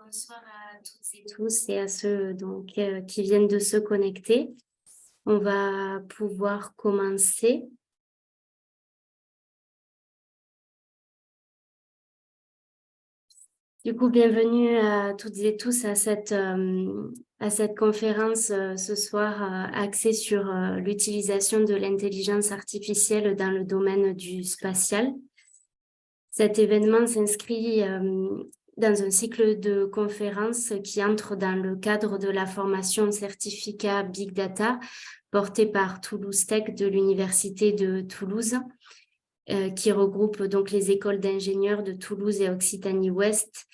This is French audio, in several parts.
Bonsoir à toutes et tous et à ceux qui viennent de se connecter. On va pouvoir commencer. Du coup, bienvenue à toutes et tous à cette conférence ce soir axée sur l'utilisation de l'intelligence artificielle dans le domaine du spatial. Cet événement s'inscrit dans un cycle de conférences qui entre dans le cadre de la formation certificat Big Data portée par Toulouse Tech de l'Université de Toulouse, qui regroupe donc les écoles d'ingénieurs de Toulouse et Occitanie-Ouest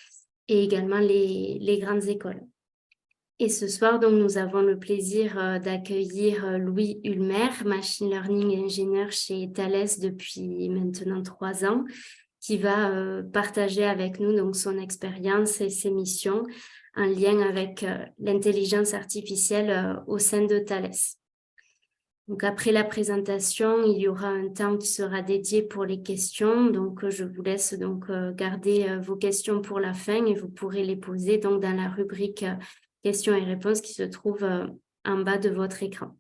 et également les grandes écoles. Et ce soir, donc, nous avons le plaisir d'accueillir Louis Ulmer, Machine Learning ingénieur chez Thales depuis maintenant 3 ans, qui va partager avec nous donc son expérience et ses missions en lien avec l'intelligence artificielle au sein de Thales. Donc après la présentation, il y aura un temps qui sera dédié pour les questions. Donc je vous laisse donc garder vos questions pour la fin et vous pourrez les poser donc dans la rubrique questions et réponses qui se trouve en bas de votre écran.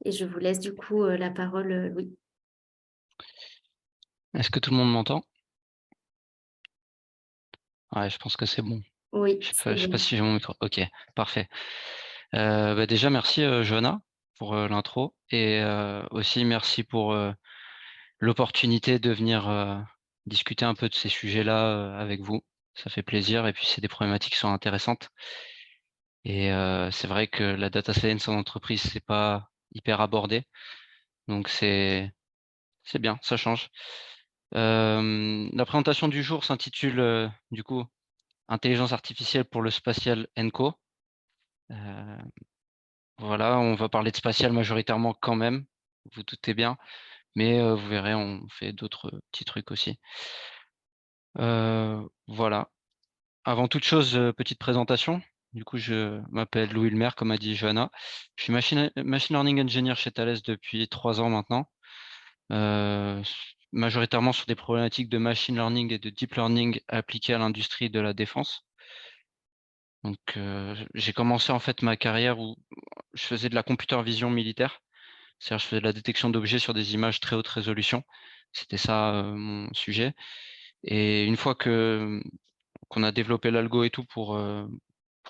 Et je vous laisse du coup la parole, Louis. Est-ce que tout le monde m'entend? Ouais, je pense que c'est bon. Oui, Je c'est sais pas bon. si j'ai mon micro. OK, parfait. Déjà merci, Johanna pour, l'intro et aussi merci pour, l'opportunité de venir, discuter un peu de ces sujets-là, avec vous. Ça fait plaisir et puis c'est des problématiques qui sont intéressantes et c'est vrai que la data science en entreprise, c'est pas hyper abordé, donc c'est bien, ça change. La présentation du jour s'intitule, du coup Intelligence artificielle pour le spatial & Co. Heu, voilà, on va parler de spatial majoritairement quand même, vous doutez bien, mais vous verrez, on fait d'autres petits trucs aussi. Voilà. Avant toute chose, petite présentation. Du coup, je m'appelle Louis Ulmer, comme a dit Johanna. Je suis machine learning engineer chez Thales depuis 3 ans maintenant, majoritairement sur des problématiques de machine learning et de deep learning appliquées à l'industrie de la défense. Donc, j'ai commencé en fait ma carrière où je faisais de la computer vision militaire. C'est-à-dire, je faisais de la détection d'objets sur des images très haute résolution. C'était ça, mon sujet et une fois qu'on a développé l'algo et tout pour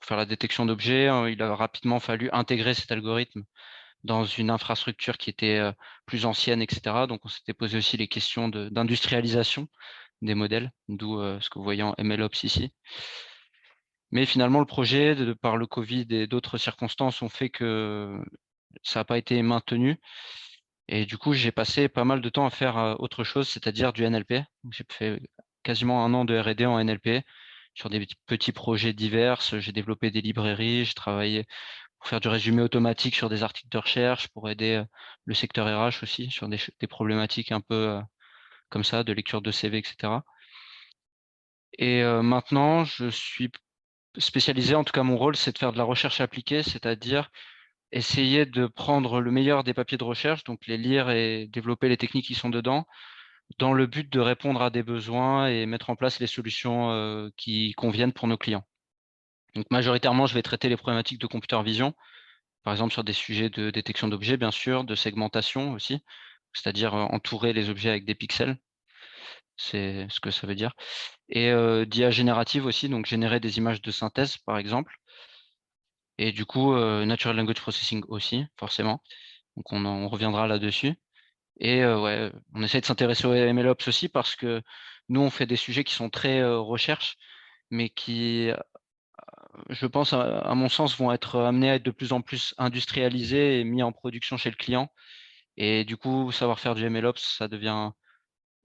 faire la détection d'objets, il a rapidement fallu intégrer cet algorithme dans une infrastructure qui était, plus ancienne et cetera. Donc on s'était posé aussi les questions d'industrialisation des modèles, d'où, ce que vous voyez en MLOps ici. Mais finalement, le projet, de par le Covid et d'autres circonstances, ont fait que ça n'a pas été maintenu et du coup, j'ai passé pas mal de temps à faire, autre chose, c'est-à-dire du NLP. Donc j'ai fait quasiment 1 an de R&D en NLP sur des petits projets divers. J'ai développé des librairies, j'ai travaillé pour faire du résumé automatique sur des articles de recherche, pour aider, le secteur RH aussi sur des problématiques un peu, comme ça, de lecture de CV et cetera et maintenant, je suis spécialisé, en tout cas mon rôle, c'est de faire de la recherche appliquée, c'est-à-dire essayer de prendre le meilleur des papiers de recherche, donc les lire et développer les techniques qui sont dedans, dans le but de répondre à des besoins et mettre en place les solutions, qui conviennent pour nos clients. Donc majoritairement, je vais traiter les problématiques de computer vision, par exemple sur des sujets de détection d'objets bien sûr, de segmentation aussi, c'est-à-dire, entourer les objets avec des pixels, c'est ce que ça veut dire et d'IA générative aussi, donc générer des images de synthèse par exemple et du coup, natural language processing aussi forcément, donc on reviendra là-dessus et ouais, on essaie de s'intéresser au MLOps aussi parce que nous, on fait des sujets qui sont très, recherche, mais qui, je pense à mon sens, vont être amenés à être de plus en plus industrialisés et mis en production chez le client et du coup, savoir faire du MLOps, ça devient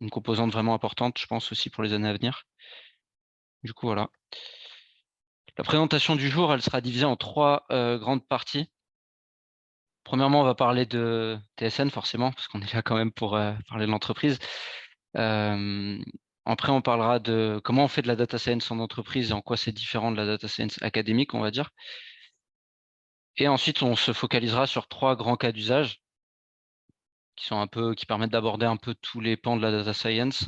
une composante vraiment importante, je pense aussi pour les années à venir. Du coup, voilà. La présentation du jour, elle sera divisée en 3 grandes parties. Premièrement, on va parler de TSN forcément, parce qu'on est là quand même pour, parler de l'entreprise. Hem, Après on parlera de comment on fait de la data science en entreprise et en quoi c'est différent de la data science académique, on va dire. Et ensuite, on se focalisera sur 3 grands cas d'usage qui permettent d'aborder un peu tous les pans de la data science.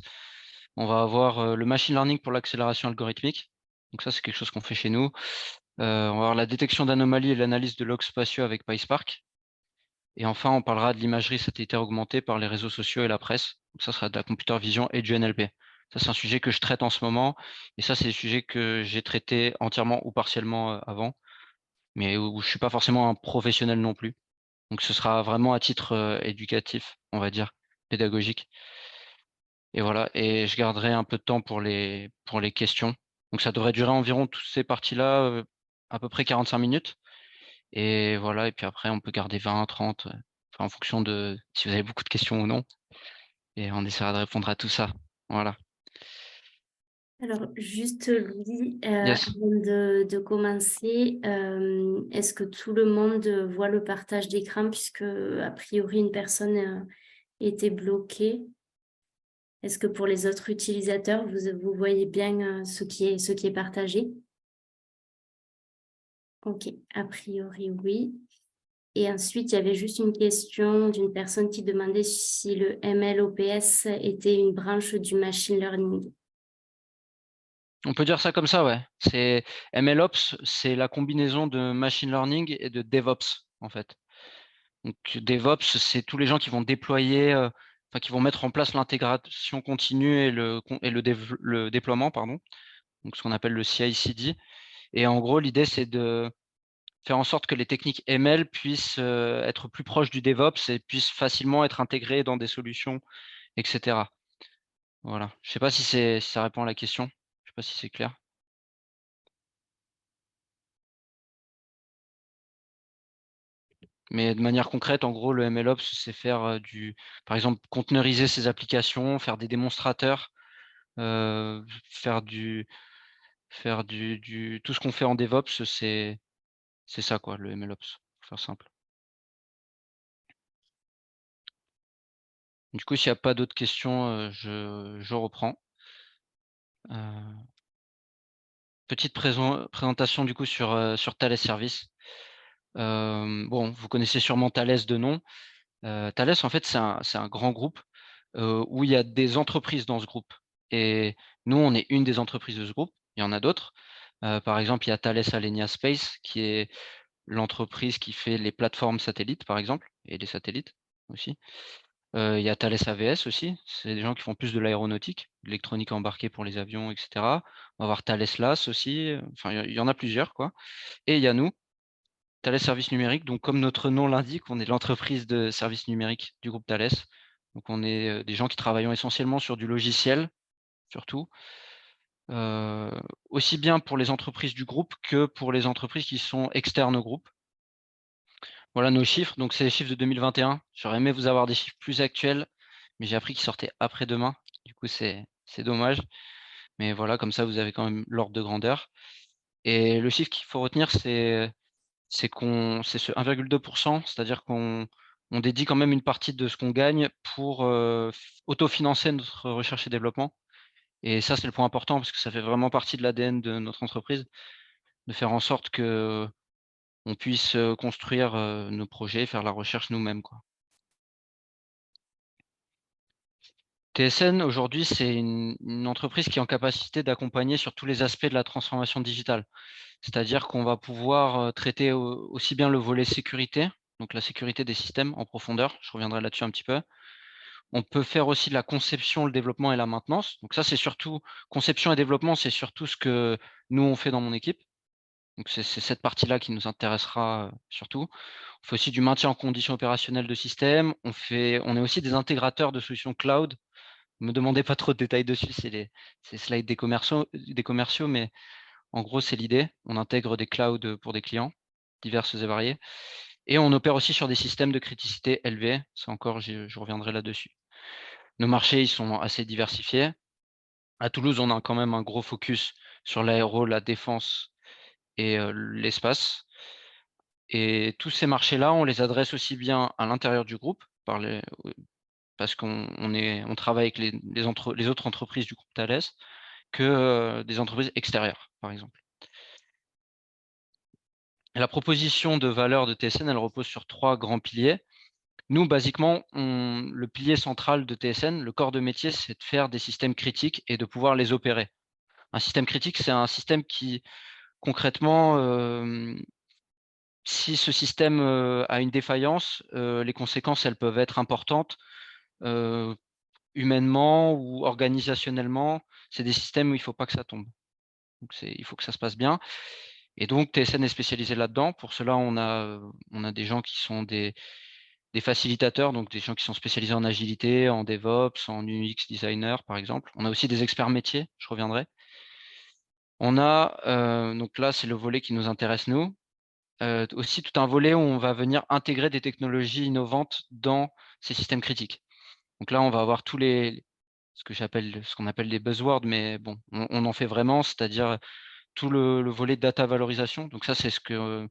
On va avoir, le machine learning pour l'accélération algorithmique. Donc ça, c'est quelque chose qu'on fait chez nous. On va avoir la détection d'anomalies et l'analyse de logs spatiaux avec PySpark. Et enfin, on parlera de l'imagerie satellitaire augmentée par les réseaux sociaux et la presse. Donc ça sera de la computer vision et du NLP. Ça, c'est un sujet que je traite en ce moment. Et ça, c'est des sujets que j'ai traités entièrement ou partiellement avant, mais où je suis pas forcément un professionnel non plus. Donc ce sera vraiment à titre éducatif, on va dire, pédagogique. Et voilà, et je garderai un peu de temps pour les questions. Donc ça devrait durer environ toutes ces parties-là, à peu près 45 minutes. Et voilà, et puis après on peut garder 20, 30, enfin, en fonction de si vous avez beaucoup de questions ou non. Et on essaiera de répondre à tout ça. Voilà. Alors, juste Louis, Yes. avant de commencer, est-ce que tout le monde voit le partage d'écran puisque, a priori, une personne était bloquée? Est-ce que pour les autres utilisateurs, vous voyez bien ce qui est partagé? Ok, a priori, oui. Et ensuite, il y avait juste une question d'une personne qui demandait si le MLOps était une branche du machine learning. On peut dire ça comme ça, ouais. C'est MLOps, c'est la combinaison de machine learning et de DevOps, en fait. Donc DevOps, c'est tous les gens qui vont déployer, enfin qui vont mettre en place l'intégration continue et le déploiement, pardon. Donc ce qu'on appelle le CI/CD. Et en gros, l'idée, c'est de faire en sorte que les techniques ML puissent être plus proches du DevOps et puissent facilement être intégrées dans des solutions, etc. Voilà. Je sais pas si ça répond à la question. Je sais pas si c'est clair. Mais de manière concrète, en gros, le MLOps, c'est faire par exemple, conteneuriser ses applications, faire des démonstrateurs, faire tout ce qu'on fait en DevOps, c'est ça quoi, le MLOps, pour faire simple. Du coup, s'il n'y a pas d'autres questions, je reprends. Petite présentation du coup sur Thales Service. Bon, vous connaissez sûrement Thales de nom. Thales, en fait, c'est un grand groupe où il y a des entreprises dans ce groupe. Et nous, on est une des entreprises de ce groupe. Il y en a d'autres. Par exemple, il y a Thales Alenia Space, qui est l'entreprise qui fait les plateformes satellites, par exemple, et les satellites aussi. Il y a Thales AVS aussi, c'est des gens qui font plus de l'aéronautique, de l'électronique embarquée pour les avions, etc. On va avoir Thales LAS aussi, enfin, il y en a plusieurs, quoi. Et il y a nous, Thales Services Numériques. Donc, comme notre nom l'indique, on est l'entreprise de services numériques du groupe Thales. Donc, on est des gens qui travaillent essentiellement sur du logiciel, surtout, aussi bien pour les entreprises du groupe que pour les entreprises qui sont externes au groupe. Voilà nos chiffres. Donc, c'est les chiffres de 2021. J'aurais aimé vous avoir des chiffres plus actuels, mais j'ai appris qu'ils sortaient après-demain. Du coup, c'est dommage. Mais voilà, comme ça, vous avez quand même l'ordre de grandeur. Et le chiffre qu'il faut retenir, c'est ce 1,2%, c'est-à-dire qu'on dédie quand même une partie de ce qu'on gagne pour autofinancer notre recherche et développement. Et ça, c'est le point important parce que ça fait vraiment partie de l'ADN de notre entreprise, de faire en sorte que on puisse construire nos projets, faire la recherche nous-mêmes, quoi. TSN, aujourd'hui, c'est une entreprise qui est en capacité d'accompagner sur tous les aspects de la transformation digitale. C'est-à-dire qu'on va pouvoir traiter aussi bien le volet sécurité, donc la sécurité des systèmes en profondeur, je reviendrai là-dessus un petit peu. On peut faire aussi de la conception, le développement et la maintenance. Donc ça, c'est surtout conception et développement, c'est surtout ce que nous, on fait dans mon équipe. Donc c'est cette partie-là qui nous intéressera surtout. On fait aussi du maintien en condition opérationnelle de système. On est aussi des intégrateurs de solutions cloud. Ne me demandez pas trop de détails dessus, c'est les slides des commerciaux, mais en gros, c'est l'idée. On intègre des clouds pour des clients diverses et variés. Et on opère aussi sur des systèmes de criticité élevés. Ça encore, je reviendrai là-dessus. Nos marchés, ils sont assez diversifiés. À Toulouse, on a quand même un gros focus sur l'aéro, la défense et l'espace. Et tous ces marchés-là, on les adresse aussi bien à l'intérieur du groupe, parce qu'on travaille avec les autres entreprises du groupe Thales, que des entreprises extérieures, par exemple. La proposition de valeur de TSN, elle repose sur 3 grands piliers. Nous, basiquement, le pilier central de TSN, le corps de métier, c'est de faire des systèmes critiques et de pouvoir les opérer. Un système critique, c'est un système qui concrètement, si ce système, a une défaillance, les conséquences, elles peuvent être importantes, heu, humainement ou organisationnellement. C'est des systèmes où il ne faut pas que ça tombe. Donc il faut que ça se passe bien et donc TSN est spécialisé là-dedans. Pour cela, on a des gens qui sont des facilitateurs, donc des gens qui sont spécialisés en agilité, en DevOps, en UX designer, par exemple. On a aussi des experts métiers, je reviendrai. On a, donc là, c'est le volet qui nous intéresse nous. Aussi tout un volet où on va venir intégrer des technologies innovantes dans ces systèmes critiques. Donc là, on va avoir tous les ce qu'on appelle des buzzwords, mais bon, on en fait vraiment, c'est-à-dire tout le volet data valorisation. Donc ça, c'est ce que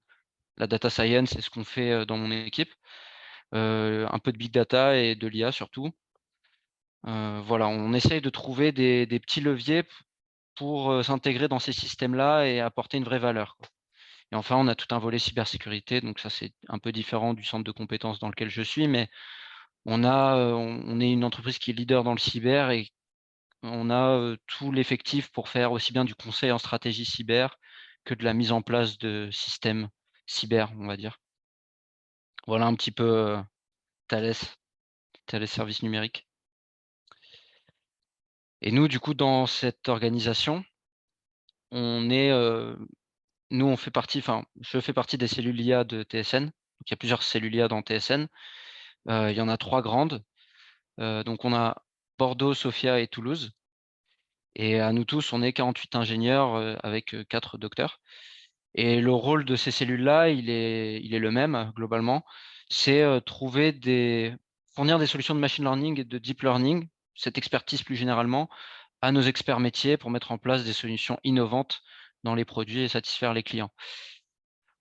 la data science, c'est ce qu'on fait, dans mon équipe. Un peu de big data et de l'IA surtout. Voilà, on essaye de trouver des petits leviers pour, s'intégrer dans ces systèmes-là et apporter une vraie valeur, quoi. Et enfin, on a tout un volet cybersécurité, donc ça, c'est un peu différent du centre de compétences dans lequel je suis, mais on est une entreprise qui est leader dans le cyber et on a, tout l'effectif pour faire aussi bien du conseil en stratégie cyber que de la mise en place de systèmes cyber, on va dire. Voilà un petit peu, Thales Services Numériques. Et nous, du coup, dans cette organisation, on est, nous, on fait partie, enfin, je fais partie des cellules IA de TSN. Donc il y a plusieurs cellules IA dans TSN. Il y en a 3 grandes. Donc on a Bordeaux, Sofia et Toulouse. Et à nous tous, on est 48 ingénieurs, avec, 4 docteurs. Et le rôle de ces cellules-là, il est le même, globalement. C'est, fournir des solutions de machine learning et de deep learning, cette expertise plus généralement, à nos experts métiers pour mettre en place des solutions innovantes dans les produits et satisfaire les clients.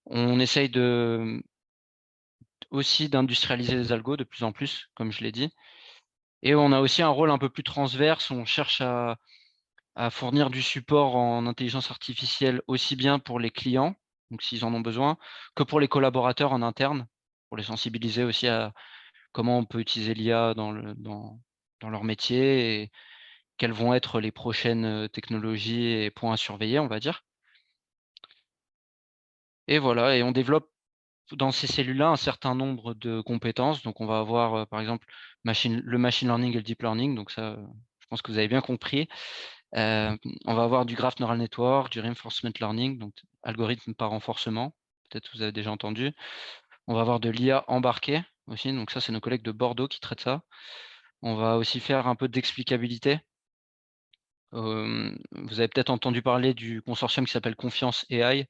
On essaye aussi d'industrialiser les algos de plus en plus, comme je l'ai dit. Et on a aussi un rôle un peu plus transverse, où on cherche à fournir du support en intelligence artificielle aussi bien pour les clients, donc s'ils en ont besoin, que pour les collaborateurs en interne, pour les sensibiliser aussi à comment on peut utiliser l'IA dans leur métier et quelles vont être les prochaines, technologies et points à surveiller, on va dire. Et voilà, et on développe dans ces cellules-là un certain nombre de compétences. Donc on va avoir, par exemple, le machine learning et le deep learning, donc ça, je pense que vous avez bien compris. Heu, on va avoir du graph neural network, du reinforcement learning, donc algorithme par renforcement, peut-être vous avez déjà entendu. On va avoir de l'IA embarquée aussi, donc ça, c'est nos collègues de Bordeaux qui traitent ça. On va aussi faire un peu d'explicabilité. Vous avez peut-être entendu parler du consortium qui s'appelle Confiance AI.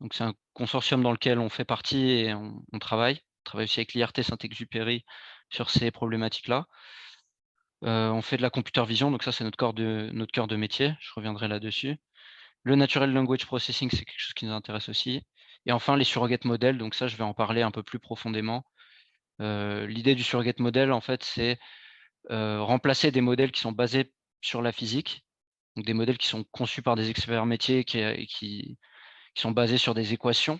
Donc c'est un consortium dans lequel on fait partie et on travaille. On travaille aussi avec l'IRT Saint-Exupéry sur ces problématiques-là. On fait de la computer vision, donc ça, c'est notre cœur de métier, je reviendrai là-dessus. Le natural language processing, c'est quelque chose qui nous intéresse aussi. Et enfin, les surrogate models, donc ça, je vais en parler un peu plus profondément. L'idée du surrogate model, en fait, c'est, remplacer des modèles qui sont basés sur la physique, donc des modèles qui sont conçus par des experts métiers qui sont basés sur des équations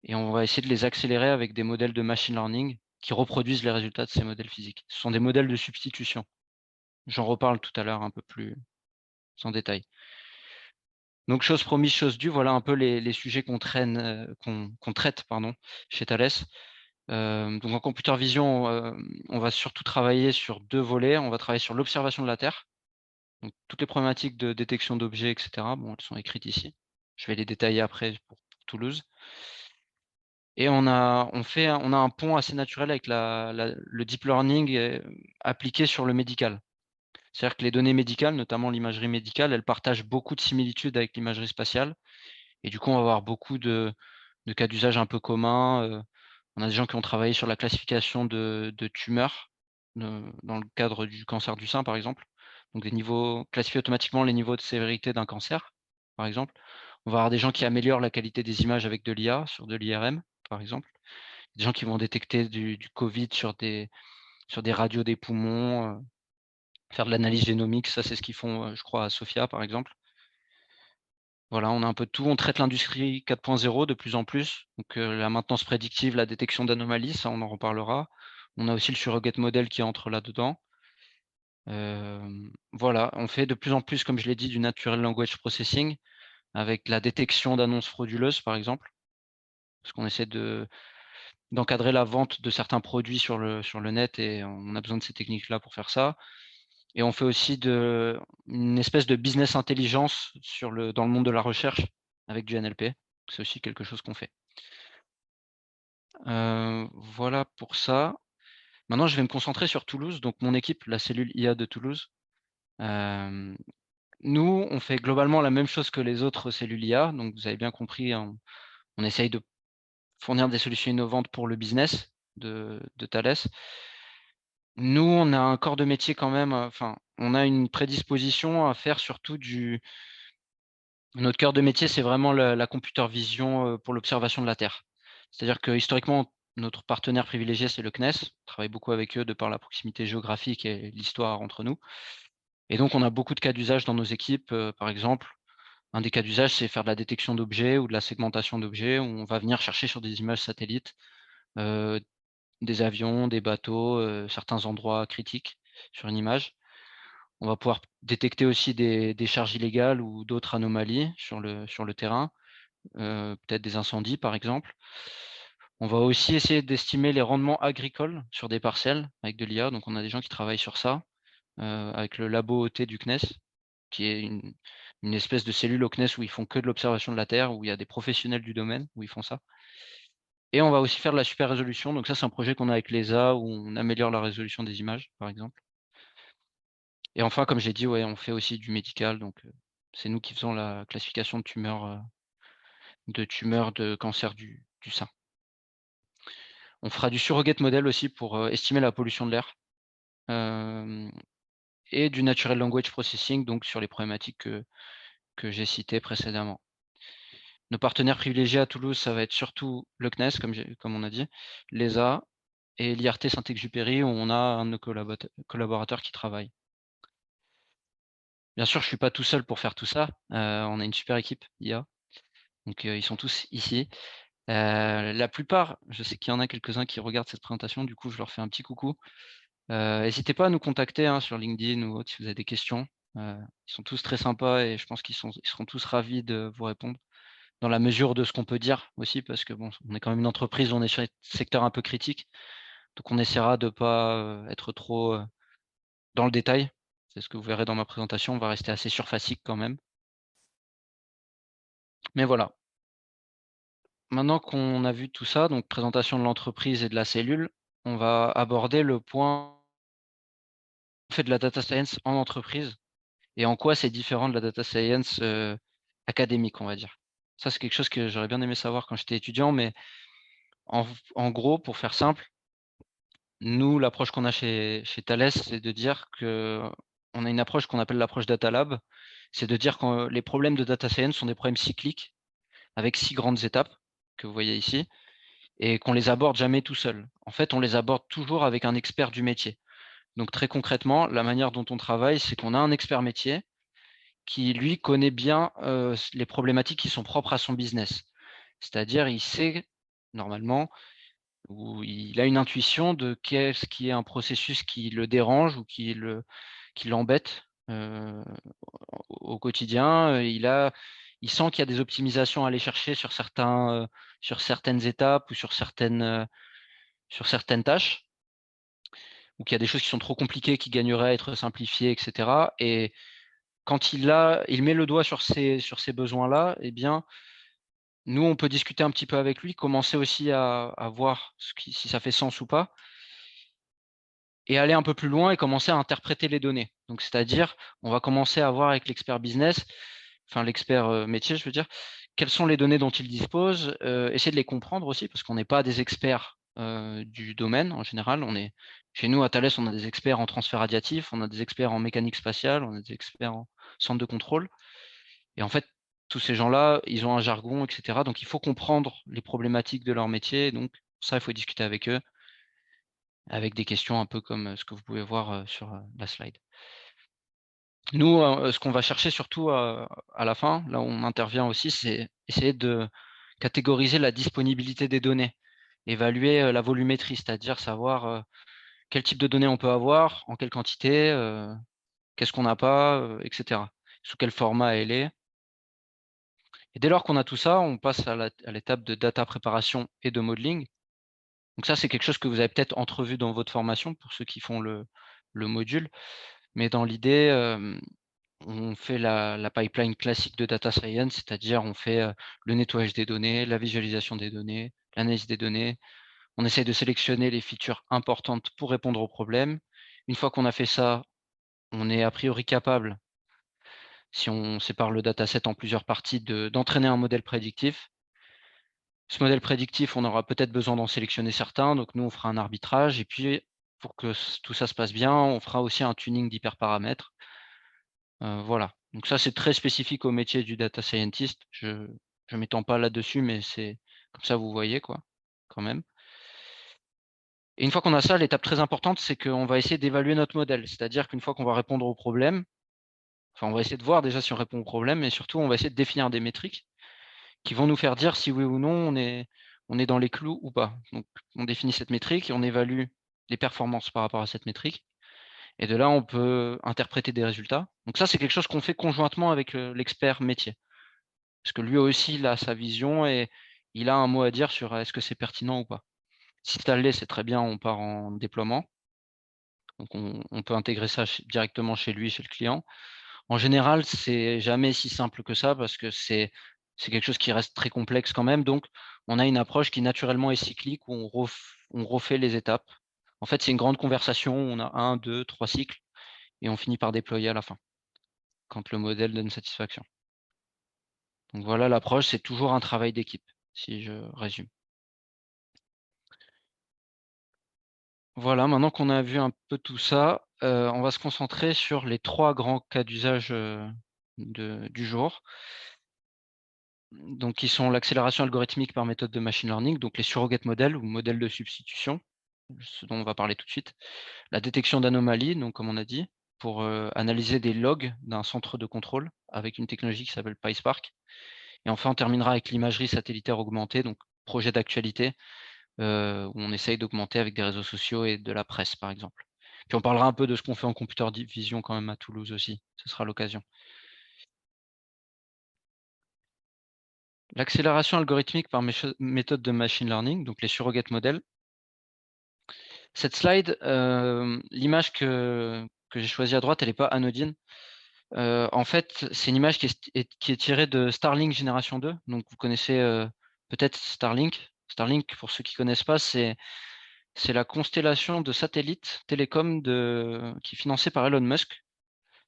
et on va essayer de les accélérer avec des modèles de machine learning qui reproduisent les résultats de ces modèles physiques. Ce sont des modèles de substitution. J'en reparle tout à l'heure un peu plus en détail. Donc chose promise, chose due, voilà un peu les sujets qu'on traite pardon, chez Thales. Donc en computer vision, on va surtout travailler sur 2 volets. On va travailler sur l'observation de la Terre, donc toutes les problématiques de détection d'objets et cetera, bon, elles sont écrites ici. Je vais les détailler après pour Toulouse. Et on a un pont assez naturel avec le deep learning, appliqué sur le médical. C'est-à-dire que les données médicales, notamment l'imagerie médicale, elles partagent beaucoup de similitudes avec l'imagerie spatiale et du coup, on va avoir beaucoup de cas d'usage un peu communs. On a des gens qui ont travaillé sur la classification de tumeurs, dans le cadre du cancer du sein, par exemple. Donc classifier automatiquement les niveaux de sévérité d'un cancer, par exemple. On va avoir des gens qui améliorent la qualité des images avec de l'IA, sur de l'IRM, par exemple. Des gens qui vont détecter du Covid sur des radios des poumons, faire de l'analyse génomique, ça c'est ce qu'ils font, je crois à Sofia, par exemple. Voilà, on a un peu de tout. On traite l'industrie 4.0 de plus en plus, donc la maintenance prédictive, la détection d'anomalies, ça on en reparlera. On a aussi le surrogate model qui entre là-dedans. Voilà, on fait de plus en plus, comme je l'ai dit, du natural language processing avec la détection d'annonces frauduleuses, par exemple, parce qu'on essaie d'encadrer la vente de certains produits sur le net et on a besoin de ces techniques-là pour faire ça. Et on fait aussi une espèce de business intelligence dans le monde de la recherche avec du NLP. C'est aussi quelque chose qu'on fait. Voilà pour ça. Maintenant, je vais me concentrer sur Toulouse, donc mon équipe, la cellule IA de Toulouse. Nous, on fait globalement la même chose que les autres cellules IA. Donc, vous avez bien compris, on essaye de fournir des solutions innovantes pour le business de Thales. Nous, on a un corps de métier quand même, enfin, on a une prédisposition à faire surtout notre cœur de métier, c'est vraiment la computer vision pour l'observation de la Terre. C'est-à-dire que historiquement, notre partenaire privilégié, c'est le CNES. On travaille beaucoup avec eux de par la proximité géographique et l'histoire entre nous. Et donc, on a beaucoup de cas d'usage dans nos équipes. Par exemple, un des cas d'usage, c'est faire de la détection d'objets ou de la segmentation d'objets, où on va venir chercher sur des images satellites des avions, des bateaux, certains endroits critiques sur une image. On va pouvoir détecter aussi des charges illégales ou d'autres anomalies sur le terrain, peut-être des incendies par exemple. On va aussi essayer d'estimer les rendements agricoles sur des parcelles avec de l'IA, donc on a des gens qui travaillent sur ça, avec le labo OT du CNES, qui est une espèce de cellule au CNES où ils font que de l'observation de la Terre, où il y a des professionnels du domaine où ils font ça. Et on va aussi faire de la super résolution, donc ça c'est un projet qu'on a avec l'ESA où on améliore la résolution des images, par exemple. Et enfin, comme j'ai dit, ouais, on fait aussi du médical, donc c'est nous qui faisons la classification de tumeurs de cancer du sein. On fera du surrogate model aussi pour estimer la pollution de l'air, et du natural language processing, donc sur les problématiques que j'ai citées précédemment. Nos partenaires privilégiés à Toulouse, ça va être surtout le CNES, comme on a dit, l'ESA et l'IRT Saint-Exupéry, où on a un de nos collaborateurs qui travaille. Bien sûr, je suis pas tout seul pour faire tout ça. On a une super équipe IA, donc ils sont tous ici. La plupart, je sais qu'il y en a quelques-uns qui regardent cette présentation, du coup, je leur fais un petit coucou. N'hésitez pas à nous contacter, hein, sur LinkedIn ou autre si vous avez des questions. Ils sont tous très sympas et je pense qu'ils seront tous ravis de vous répondre, dans la mesure de ce qu'on peut dire aussi, parce que bon, on est quand même une entreprise, on est sur un secteur un peu critique, donc on essaiera de pas être trop dans le détail. C'est ce que vous verrez dans ma présentation, on va rester assez surfacique quand même. Mais voilà. Maintenant qu'on a vu tout ça, donc présentation de l'entreprise et de la cellule, on va aborder le point on fait de la data science en entreprise et en quoi c'est différent de la data science académique, on va dire. Ça, c'est quelque chose que j'aurais bien aimé savoir quand j'étais étudiant, mais en gros, pour faire simple, nous, l'approche qu'on a chez Thales, c'est de dire que on a une approche qu'on appelle l'approche Data Lab. C'est de dire que les problèmes de data science sont des problèmes cycliques avec 6 grandes étapes que vous voyez ici et qu'on les aborde jamais tout seul. En fait, on les aborde toujours avec un expert du métier. Donc très concrètement, la manière dont on travaille, c'est qu'on a un expert métier qui, lui, connaît bien les problématiques qui sont propres à son business. C'est-à-dire, il sait normalement, ou il a une intuition de qu'est-ce qui est un processus qui le dérange ou qui l'embête au quotidien. Il sent qu'il y a des optimisations à aller chercher sur certaines étapes ou sur certaines tâches, ou qu'il y a des choses qui sont trop compliquées, qui gagneraient à être simplifiées, etc. Et quand il met le doigt sur ces besoins-là, eh bien, nous, on peut discuter un petit peu avec lui, commencer aussi à voir si ça fait sens ou pas, et aller un peu plus loin et commencer à interpréter les données. Donc, c'est-à-dire, on va commencer à voir avec l'expert business, enfin l'expert métier, je veux dire, quelles sont les données dont il dispose, essayer de les comprendre aussi, parce qu'on n'est pas des experts du domaine en général. Chez nous, à Thales, on a des experts en transfert radiatif, on a des experts en mécanique spatiale, on a des experts en centre de contrôle. Et en fait, tous ces gens-là, ils ont un jargon, etc. Donc, il faut comprendre les problématiques de leur métier. Donc, ça, il faut discuter avec eux, avec des questions un peu comme ce que vous pouvez voir sur la slide. Nous, ce qu'on va chercher surtout à la fin, là où on intervient aussi, c'est essayer de catégoriser la disponibilité des données, évaluer la volumétrie, c'est-à-dire savoir quel type de données on peut avoir, en quelle quantité, qu'est-ce qu'on n'a pas, et cetera. Sous quel format elle est. Et dès lors qu'on a tout ça, on passe à l'étape de data préparation et de modeling. Donc ça, c'est quelque chose que vous avez peut-être entrevu dans votre formation pour ceux qui font le module. Mais dans l'idée, on fait la pipeline classique de data science, c'est-à-dire on fait, le nettoyage des données, la visualisation des données, l'analyse des données. On essaye de sélectionner les features importantes pour répondre aux problèmes. Une fois qu'on a fait ça, on est a priori capable, si on sépare le dataset en plusieurs parties, d'entraîner un modèle prédictif. Ce modèle prédictif, on aura peut-être besoin d'en sélectionner certains, donc nous, on fera un arbitrage et puis pour que tout ça se passe bien, on fera aussi un tuning d'hyperparamètres. Voilà, donc ça, c'est très spécifique au métier du data scientist. Je ne m'étends pas là-dessus, mais c'est comme ça, vous voyez quoi, quand même. Et une fois qu'on a ça, l'étape très importante, c'est qu'on va essayer d'évaluer notre modèle. C'est-à-dire qu'une fois qu'on va répondre au problème, enfin, on va essayer de voir déjà si on répond au problème, mais surtout, on va essayer de définir des métriques qui vont nous faire dire si oui ou non on est dans les clous ou pas. Donc, on définit cette métrique et on évalue les performances par rapport à cette métrique. Et de là, on peut interpréter des résultats. Donc ça, c'est quelque chose qu'on fait conjointement avec l'expert métier. Parce que lui aussi, il a sa vision et il a un mot à dire sur est-ce que c'est pertinent ou pas. Si ça l'est, c'est très bien, on part en déploiement. Donc on peut intégrer ça directement chez lui, chez le client. En général, c'est jamais si simple que ça parce que c'est quelque chose qui reste très complexe quand même. Donc, on a une approche qui naturellement est cyclique où on refait les étapes. En fait, c'est une grande conversation. On a un, 2, 3 cycles et on finit par déployer à la fin, quand le modèle donne satisfaction. Donc voilà, l'approche, c'est toujours un travail d'équipe, si je résume. Voilà, maintenant qu'on a vu un peu tout ça, on va se concentrer sur les 3 grands cas d'usage, du jour. Donc qui sont l'accélération algorithmique par méthode de machine learning, donc les surrogate modèles ou modèles de substitution, ce dont on va parler tout de suite. La détection d'anomalies, donc comme on a dit, pour, analyser des logs d'un centre de contrôle avec une technologie qui s'appelle PySpark. Et enfin, on terminera avec l'imagerie satellitaire augmentée, donc projet d'actualité, où on essaye d'augmenter avec des réseaux sociaux et de la presse, par exemple. Puis on parlera un peu de ce qu'on fait en computer vision quand même à Toulouse aussi, ce sera l'occasion. L'accélération algorithmique par méthode de machine learning, donc les surrogate modèles. Cette slide, l'image que j'ai choisie à droite, elle est pas anodine. En fait, c'est une image qui est tirée de Starlink génération 2. Donc vous connaissez, peut-être Starlink. Starlink, pour ceux qui connaissent pas, c'est la constellation de satellites télécoms qui est financée par Elon Musk.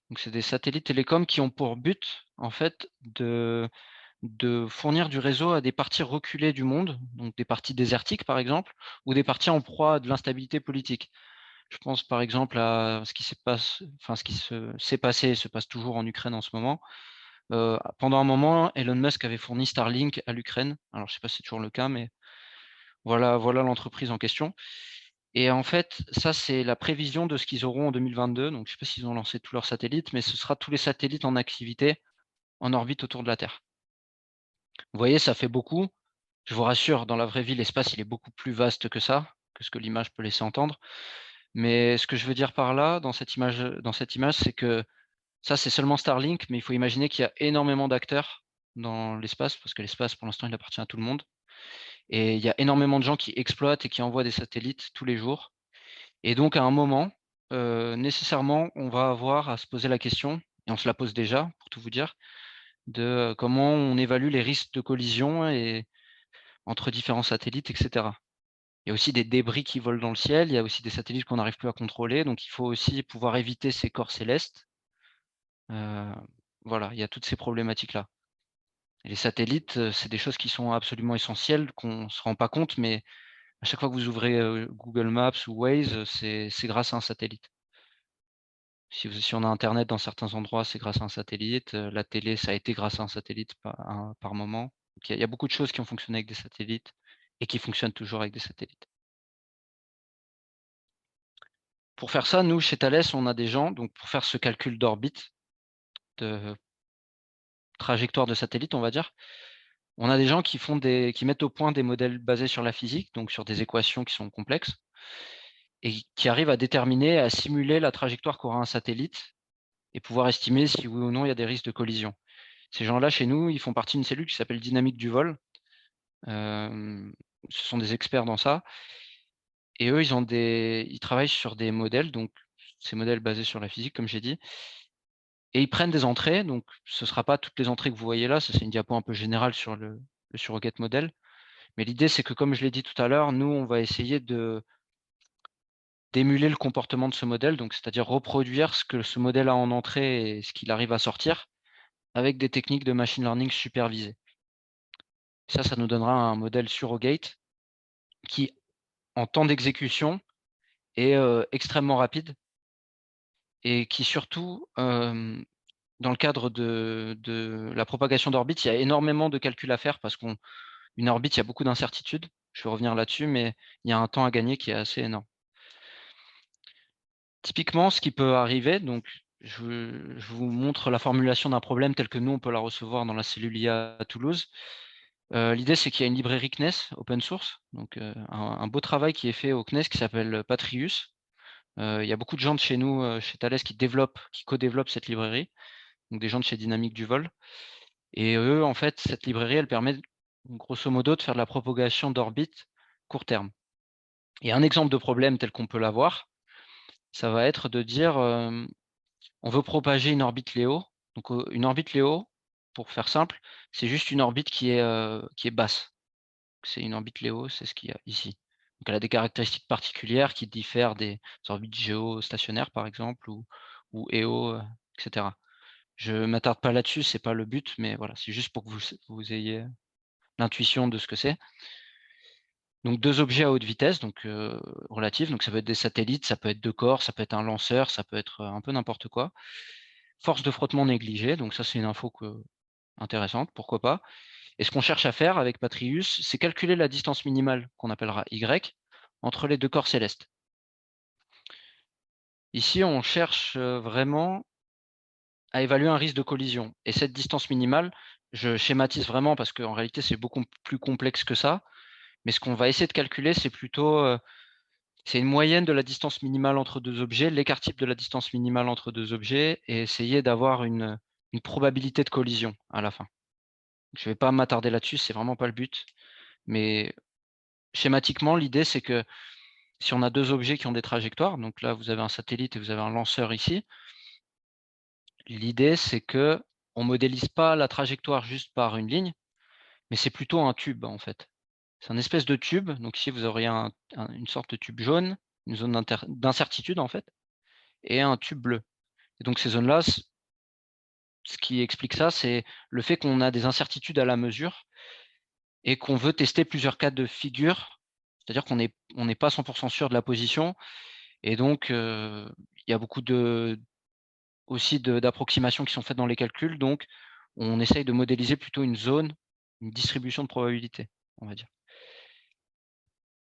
Donc c'est des satellites télécoms qui ont pour but, en fait, de fournir du réseau à des parties reculées du monde, donc des parties désertiques par exemple, ou des parties en proie à de l'instabilité politique. Je pense par exemple à ce qui s'est passé et se passe toujours en Ukraine en ce moment. Pendant un moment, Elon Musk avait fourni Starlink à l'Ukraine. Alors je ne sais pas si c'est toujours le cas, mais voilà l'entreprise en question. Et en fait, ça, c'est la prévision de ce qu'ils auront en 2022. Donc je ne sais pas s'ils ont lancé tous leurs satellites, mais ce sera tous les satellites en activité en orbite autour de la Terre. Vous voyez, ça fait beaucoup. Je vous rassure, dans la vraie vie, l'espace, il est beaucoup plus vaste que ça, que ce que l'image peut laisser entendre. Mais ce que je veux dire par là, dans cette image, c'est que ça, c'est seulement Starlink, mais il faut imaginer qu'il y a énormément d'acteurs dans l'espace, parce que l'espace, pour l'instant, il appartient à tout le monde. Et il y a énormément de gens qui exploitent et qui envoient des satellites tous les jours. Et donc, à un moment, nécessairement, on va avoir à se poser la question, et on se la pose déjà, pour tout vous dire, de comment on évalue les risques de collision et entre différents satellites, et cetera. Il y a aussi des débris qui volent dans le ciel, il y a aussi des satellites qu'on n'arrive plus à contrôler, donc il faut aussi pouvoir éviter ces corps célestes. Heu, voilà, il y a toutes ces problématiques-là. Et les satellites, c'est des choses qui sont absolument essentielles, qu'on ne se rend pas compte, mais à chaque fois que vous ouvrez, Google Maps ou Waze, c'est grâce à un satellite. Si on a internet dans certains endroits, c'est grâce à un satellite, la télé, ça a été grâce à un satellite par moment. Donc il y a beaucoup de choses qui ont fonctionné avec des satellites et qui fonctionnent toujours avec des satellites. Pour faire ça, nous, chez Thales, on a des gens, donc pour faire ce calcul d'orbite, de trajectoire de satellite, on va dire, on a des gens qui mettent au point des modèles basés sur la physique, donc sur des équations qui sont complexes. et qui arrivent à déterminer, à simuler la trajectoire qu'aura un satellite et pouvoir estimer si oui ou non il y a des risques de collision. Ces gens-là, chez nous, ils font partie d'une cellule qui s'appelle dynamique du vol. Ce sont des experts dans ça et eux, ils travaillent sur des modèles, donc ces modèles basés sur la physique, comme j'ai dit, et ils prennent des entrées, donc ce ne sera pas toutes les entrées que vous voyez là, ça c'est une diapo un peu générale sur le surrogate model. Mais l'idée, c'est que comme je l'ai dit tout à l'heure, nous, on va essayer d'émuler le comportement de ce modèle, donc c'est-à-dire reproduire ce que ce modèle a en entrée et ce qu'il arrive à sortir avec des techniques de machine learning supervisées. Ça nous donnera un modèle surrogate qui, en temps d'exécution, est extrêmement rapide et qui surtout, dans le cadre de la propagation d'orbite, il y a énormément de calculs à faire parce qu'une orbite, il y a beaucoup d'incertitudes. Je vais revenir là-dessus, mais il y a un temps à gagner qui est assez énorme. Typiquement, ce qui peut arriver, donc je vous montre la formulation d'un problème tel que nous, on peut la recevoir dans la cellule IA à Toulouse. L'idée, c'est qu'il y a une librairie CNES open source, donc un beau travail qui est fait au CNES qui s'appelle Patrius. Il y a beaucoup de gens de chez nous, chez Thales, qui co-développent cette librairie, donc des gens de chez Dynamique du Vol. Et eux, en fait, cette librairie, elle permet grosso modo de faire de la propagation d'orbite court terme. Et un exemple de problème tel qu'on peut l'avoir, ça va être de dire, on veut propager une orbite Léo. Donc une orbite Léo, pour faire simple, c'est juste une orbite qui est basse. C'est une orbite Léo, c'est ce qu'il y a ici. Donc elle a des caractéristiques particulières qui diffèrent des orbites géostationnaires, par exemple, ou EO, etc. Je ne m'attarde pas là-dessus, c'est pas le but, mais voilà, c'est juste pour que vous ayez l'intuition de ce que c'est. Donc 2 objets à haute vitesse, donc relative, donc ça peut être des satellites, ça peut être 2 corps, ça peut être un lanceur, ça peut être, un peu n'importe quoi. Force de frottement négligée, donc ça c'est une info intéressante, pourquoi pas. Et ce qu'on cherche à faire avec Patrius, c'est calculer la distance minimale, qu'on appellera Y, entre les 2 corps célestes. Ici, on cherche, vraiment à évaluer un risque de collision et cette distance minimale, je schématise vraiment parce qu'en réalité, c'est beaucoup plus complexe que ça. Mais ce qu'on va essayer de calculer, c'est plutôt, c'est une moyenne de la distance minimale entre 2 objets, l'écart type de la distance minimale entre 2 objets et essayer d'avoir une probabilité de collision à la fin. Je ne vais pas m'attarder là-dessus, c'est vraiment pas le but. Mais schématiquement, l'idée, c'est que si on a 2 objets qui ont des trajectoires, donc là, vous avez un satellite et vous avez un lanceur ici. L'idée, c'est qu'on ne modélise pas la trajectoire juste par une ligne, mais c'est plutôt un tube, en fait. C'est un espèce de tube. Donc ici, vous auriez une sorte de tube jaune, une zone d'incertitude, en fait, et un tube bleu. Et donc ces zones-là, ce qui explique ça, c'est le fait qu'on a des incertitudes à la mesure et qu'on veut tester plusieurs cas de figure, c'est-à-dire qu'on n'est pas 100 % sûr de la position. Et donc, il y a beaucoup aussi d'approximations qui sont faites dans les calculs. Donc, on essaye de modéliser plutôt une zone, une distribution de probabilité, on va dire.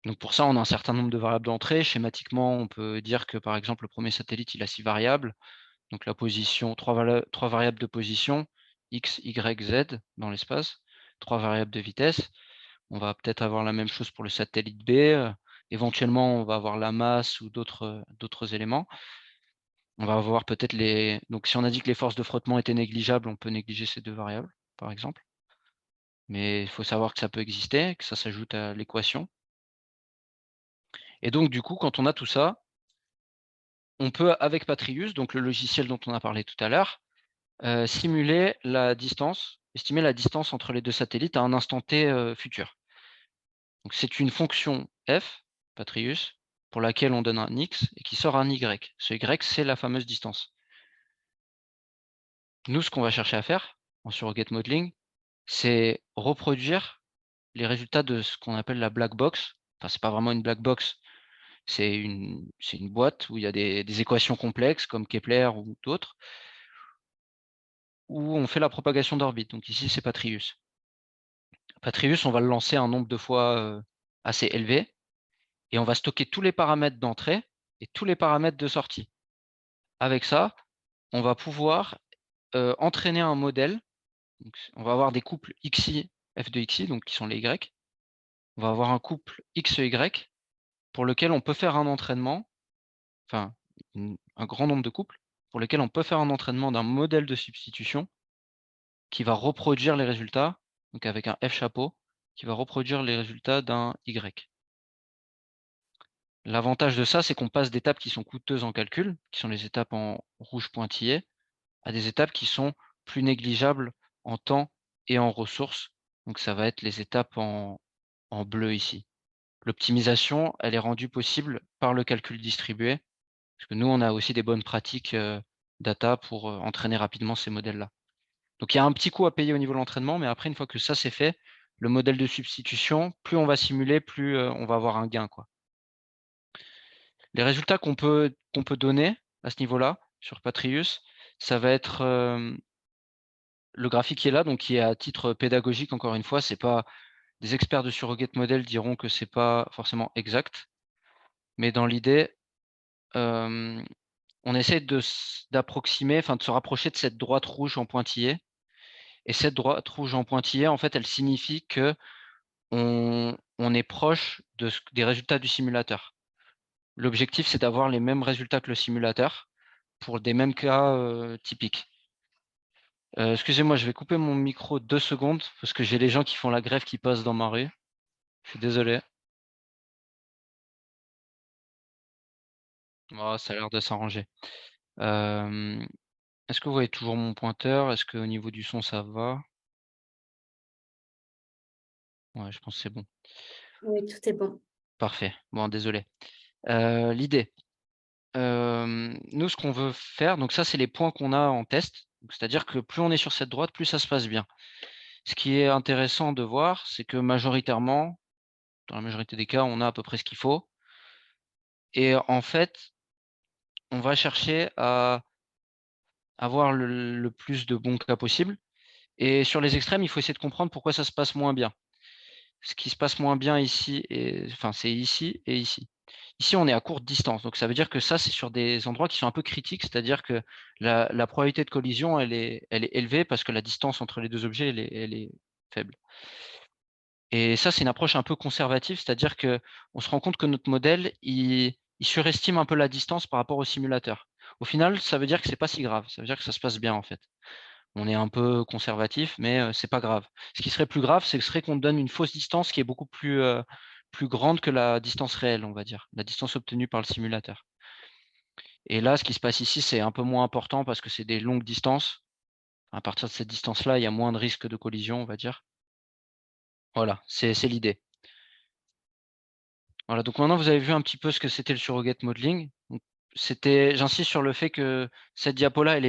Donc pour ça, on a un certain nombre de variables d'entrée. Schématiquement, on peut dire que, par exemple, le premier satellite, il a 6 variables. Donc la position, 3 variables de position, x, y, z dans l'espace, 3 variables de vitesse. On va peut-être avoir la même chose pour le satellite B. Éventuellement, on va avoir la masse ou d'autres éléments. On va avoir peut-être les. Donc si on a dit que les forces de frottement étaient négligeables, on peut négliger ces 2 variables, par exemple. Mais il faut savoir que ça peut exister, que ça s'ajoute à l'équation. Et donc, du coup, quand on a tout ça, on peut, avec Patrius, donc le logiciel dont on a parlé tout à l'heure, simuler la distance, estimer la distance entre les 2 satellites à un instant T futur. Donc c'est une fonction f, Patrius, pour laquelle on donne un x et qui sort un y. Ce y, c'est la fameuse distance. Nous, ce qu'on va chercher à faire en surrogate modeling, c'est reproduire les résultats de ce qu'on appelle la black box. Enfin, c'est pas vraiment une black box, c'est une boîte où il y a des équations complexes comme Kepler ou d'autres, où on fait la propagation d'orbite. Donc ici, c'est Patrius. Patrius, on va le lancer un nombre de fois assez élevé et on va stocker tous les paramètres d'entrée et tous les paramètres de sortie. Avec ça, on va pouvoir entraîner un modèle. Donc, on va avoir des couples XI, F de XI, donc qui sont les Y. On va avoir un couple XY pour lequel on peut faire un entraînement enfin un grand nombre de couples, pour lesquels on peut faire un entraînement d'un modèle de substitution qui va reproduire les résultats, donc avec un F chapeau, qui va reproduire les résultats d'un Y. L'avantage de ça, c'est qu'on passe d'étapes qui sont coûteuses en calcul, qui sont les étapes en rouge pointillé, à des étapes qui sont plus négligeables en temps et en ressources. Donc ça va être les étapes en bleu ici. L'optimisation, elle est rendue possible par le calcul distribué, parce que nous, on a aussi des bonnes pratiques data pour entraîner rapidement ces modèles-là. Donc il y a un petit coût à payer au niveau de l'entraînement, mais après, une fois que ça c'est fait, le modèle de substitution, plus on va simuler, plus on va avoir un gain, quoi. Les résultats qu'on peut donner à ce niveau-là, sur Patrius, ça va être le graphique qui est là, donc qui est à titre pédagogique, encore une fois, c'est pas des experts de surrogate model diront que c'est pas forcément exact, mais dans l'idée, on essaie d'approximer, enfin de se rapprocher de cette droite rouge en pointillé. Et cette droite rouge en pointillé, en fait, elle signifie que on est proche des résultats du simulateur. L'objectif, c'est d'avoir les mêmes résultats que le simulateur pour des mêmes cas typiques. Excusez-moi, je vais couper mon micro 2 secondes parce que j'ai les gens qui font la grève qui passent dans ma rue. Je suis désolé. Oh, ça a l'air de s'arranger. Est-ce que vous voyez toujours mon pointeur? Est-ce qu'au niveau du son, ça va? Ouais, je pense que c'est bon. Oui, tout est bon. Parfait. Bon, désolé. L'idée, nous, ce qu'on veut faire, donc ça, c'est les points qu'on a en test. C'est-à-dire que plus on est sur cette droite, plus ça se passe bien. Ce qui est intéressant de voir, c'est que majoritairement, dans la majorité des cas, on a à peu près ce qu'il faut. Et en fait, on va chercher à avoir le plus de bons cas possible. Et sur les extrêmes, il faut essayer de comprendre pourquoi ça se passe moins bien. Ce qui se passe moins bien ici, enfin, c'est ici et ici. Ici, on est à courte distance, donc ça veut dire que ça, c'est sur des endroits qui sont un peu critiques, c'est-à-dire que la probabilité de collision, elle est élevée parce que la distance entre les 2 objets, elle est faible. Et ça, c'est une approche un peu conservative, c'est-à-dire qu'on se rend compte que notre modèle, il surestime un peu la distance par rapport au simulateur. Au final, ça veut dire que c'est pas si grave, ça veut dire que ça se passe bien, en fait. On est un peu conservatif, mais c'est pas grave. Ce qui serait plus grave, ce serait qu'on donne une fausse distance qui est beaucoup plus grande que la distance réelle, on va dire, la distance obtenue par le simulateur. Et là, ce qui se passe ici, c'est un peu moins important parce que c'est des longues distances. À partir de cette distance-là, il y a moins de risque de collision, on va dire. Voilà, c'est l'idée. Voilà, donc maintenant vous avez vu un petit peu ce que c'était le surrogate modeling. J'insiste sur le fait que cette diapo-là,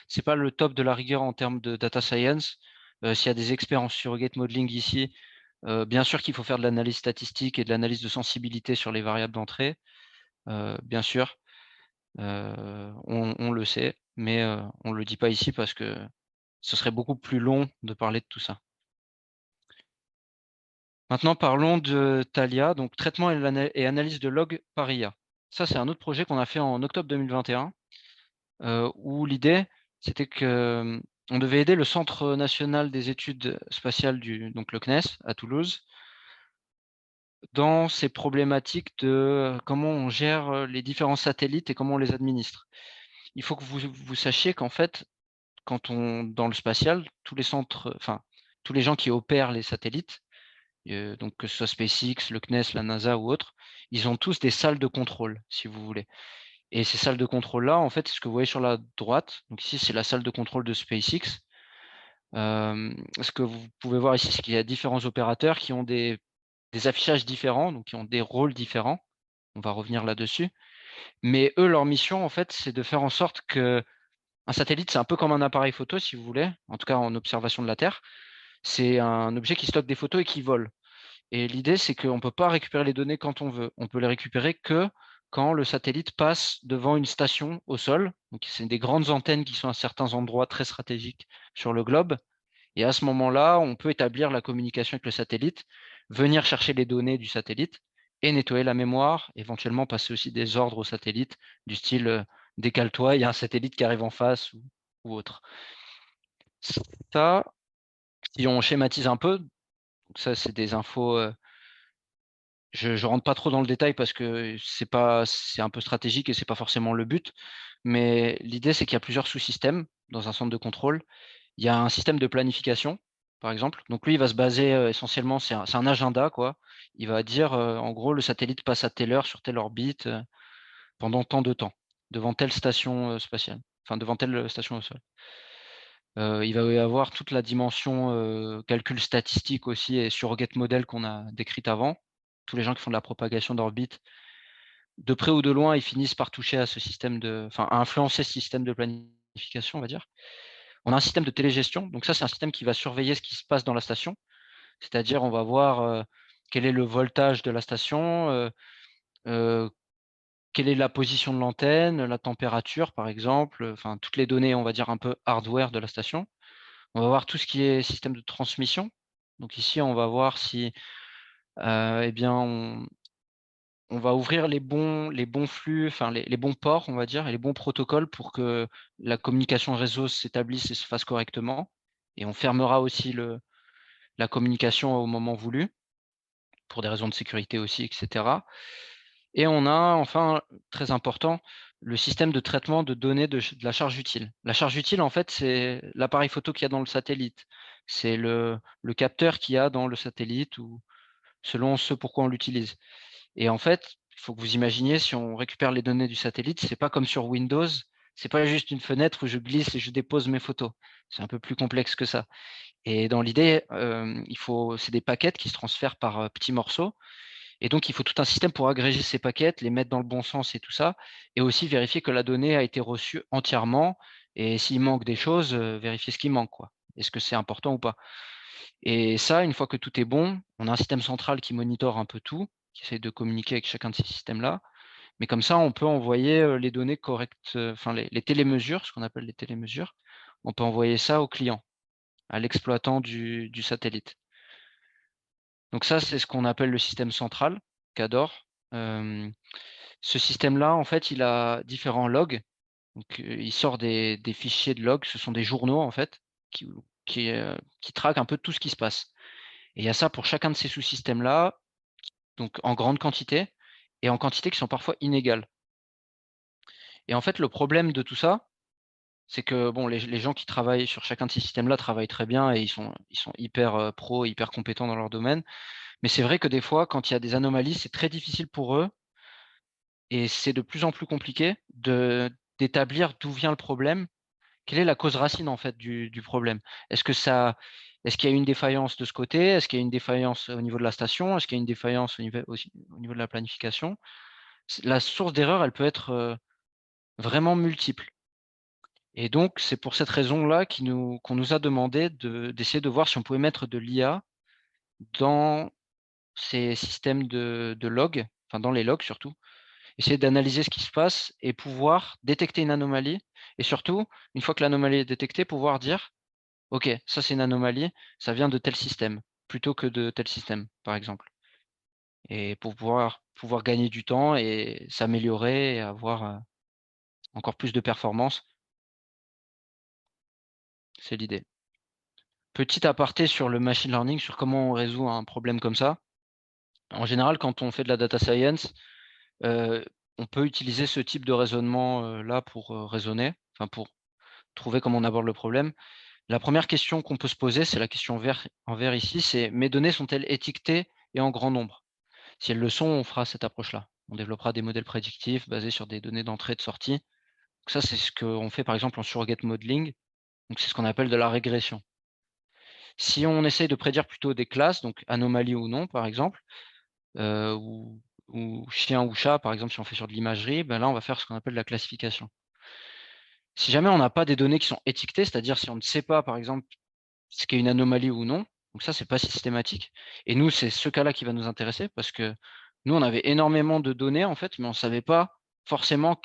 c'est pas le top de la rigueur en termes de data science. S'il y a des experts en surrogate modeling ici, bien sûr qu'il faut faire de l'analyse statistique et de l'analyse de sensibilité sur les variables d'entrée, bien sûr, on le sait, mais on ne le dit pas ici parce que ce serait beaucoup plus long de parler de tout ça. Maintenant, parlons de Thalia, donc traitement et analyse de log par IA. Ça, c'est un autre projet qu'on a fait en octobre 2021, où l'idée, c'était que on devait aider le Centre national des études spatiales, donc le CNES, à Toulouse, dans ces problématiques de comment on gère les différents satellites et comment on les administre. Il faut que vous sachiez qu'en fait, dans le spatial, tous les centres, enfin, tous les gens qui opèrent les satellites, donc que ce soit SpaceX, le CNES, la NASA ou autre, ils ont tous des salles de contrôle, si vous voulez. Et ces salles de contrôle-là, en fait, c'est ce que vous voyez sur la droite. Donc ici, c'est la salle de contrôle de SpaceX. Ce que vous pouvez voir ici, c'est qu'il y a différents opérateurs qui ont des affichages différents, donc qui ont des rôles différents. On va revenir là-dessus. Mais eux, leur mission, en fait, c'est de faire en sorte que un satellite, c'est un peu comme un appareil photo, si vous voulez, en tout cas en observation de la Terre. C'est un objet qui stocke des photos et qui vole. Et l'idée, c'est qu'on ne peut pas récupérer les données quand on veut. On peut les récupérer que quand le satellite passe devant une station au sol. Donc, c'est des grandes antennes qui sont à certains endroits très stratégiques sur le globe. Et à ce moment-là, on peut établir la communication avec le satellite, venir chercher les données du satellite et nettoyer la mémoire, éventuellement passer aussi des ordres au satellite du style décale-toi, il y a un satellite qui arrive en face ou autre. Ça, si on schématise un peu, ça c'est des infos Je rentre pas trop dans le détail parce que c'est un peu stratégique et c'est pas forcément le but. Mais l'idée, c'est qu'il y a plusieurs sous-systèmes dans un centre de contrôle. Il y a un système de planification, par exemple. Donc lui, il va se baser essentiellement, c'est un agenda, quoi. Il va dire, en gros, le satellite passe à telle heure sur telle orbite pendant tant de temps, devant telle station spatiale, enfin devant telle station au sol. Il va y avoir toute la dimension calcul statistique aussi et surrogate model qu'on a décrite avant. Tous les gens qui font de la propagation d'orbite, de près ou de loin, ils finissent par toucher à ce système à influencer ce système de planification, on va dire. On a un système de télégestion. Donc ça, c'est un système qui va surveiller ce qui se passe dans la station. C'est-à-dire, on va voir quel est le voltage de la station, quelle est la position de l'antenne, la température, par exemple, enfin toutes les données, on va dire, un peu hardware de la station. On va voir tout ce qui est système de transmission. Donc ici, on va voir si eh bien, on va ouvrir les bons flux, enfin les bons ports, on va dire, et les bons protocoles pour que la communication réseau s'établisse et se fasse correctement. Et on fermera aussi la communication au moment voulu, pour des raisons de sécurité aussi, etc. Et on a enfin, très important, le système de traitement de données de la charge utile. La charge utile, en fait, c'est l'appareil photo qu'il y a dans le satellite. C'est le capteur qu'il y a dans le satellite ou selon ce pourquoi on l'utilise. Et en fait, il faut que vous imaginiez, si on récupère les données du satellite, c'est pas comme sur Windows, c'est pas juste une fenêtre où je glisse et je dépose mes photos. C'est un peu plus complexe que ça. Et dans l'idée, c'est des paquets qui se transfèrent par petits morceaux. Et donc, il faut tout un système pour agréger ces paquets, les mettre dans le bon sens et tout ça, et aussi vérifier que la donnée a été reçue entièrement. Et s'il manque des choses, vérifier ce qui manque, quoi. Est-ce que c'est important ou pas? Et ça, une fois que tout est bon, on a un système central qui monitore un peu tout, qui essaie de communiquer avec chacun de ces systèmes-là. Mais comme ça, on peut envoyer les données correctes, enfin les télémesures, ce qu'on appelle les télémesures, on peut envoyer ça au client, à l'exploitant du satellite. Donc ça, c'est ce qu'on appelle le système central, CADOR. Ce système-là, en fait, il a différents logs. Donc, il sort des fichiers de logs, ce sont des journaux, en fait, qui traquent un peu tout ce qui se passe. Et il y a ça pour chacun de ces sous-systèmes-là, donc en grande quantité, et en quantité qui sont parfois inégales. Et en fait, le problème de tout ça, c'est que bon, les gens qui travaillent sur chacun de ces systèmes-là travaillent très bien et ils sont hyper pros, hyper compétents dans leur domaine. Mais c'est vrai que des fois, quand il y a des anomalies, c'est très difficile pour eux et c'est de plus en plus compliqué d'établir d'où vient le problème. Quelle est la cause racine en fait du problème? Est-ce qu'il y a une défaillance de ce côté? Est-ce qu'il y a une défaillance au niveau de la station? Est-ce qu'il y a une défaillance au niveau aussi au niveau de la planification? La source d'erreur, elle peut être, vraiment multiple. Et donc, c'est pour cette raison-là qu'on nous a demandé d'essayer de voir si on pouvait mettre de l'IA dans ces systèmes de logs, enfin dans les logs surtout, essayer d'analyser ce qui se passe et pouvoir détecter une anomalie et surtout, une fois que l'anomalie est détectée, pouvoir dire: «OK, ça c'est une anomalie, ça vient de tel système, plutôt que de tel système», par exemple. Et pour pouvoir gagner du temps et s'améliorer et avoir, encore plus de performance, c'est l'idée. Petit aparté sur le machine learning, sur comment on résout un problème comme ça. En général, quand on fait de la data science, heu, on peut utiliser ce type de raisonnement, là pour, raisonner, enfin pour trouver comment on aborde le problème. La première question qu'on peut se poser, c'est la question en vert ici, c'est: «Mes données sont-elles étiquetées et en grand nombre?» Si elles le sont, on fera cette approche-là. On développera des modèles prédictifs basés sur des données d'entrée et de sortie. Donc ça, c'est ce qu'on fait par exemple en surrogate modeling, donc c'est ce qu'on appelle de la régression. Si on essaye de prédire plutôt des classes, donc anomalie ou non par exemple, heu, ou ou chien ou chat par exemple, si on fait sur de l'imagerie, ben là on va faire ce qu'on appelle la classification. Si jamais on n'a pas des données qui sont étiquetées, c'est-à-dire si on ne sait pas par exemple ce qu'est une anomalie ou non, donc ça c'est pas systématique et nous c'est ce cas-là qui va nous intéresser parce que nous on avait énormément de données en fait, mais on savait pas forcément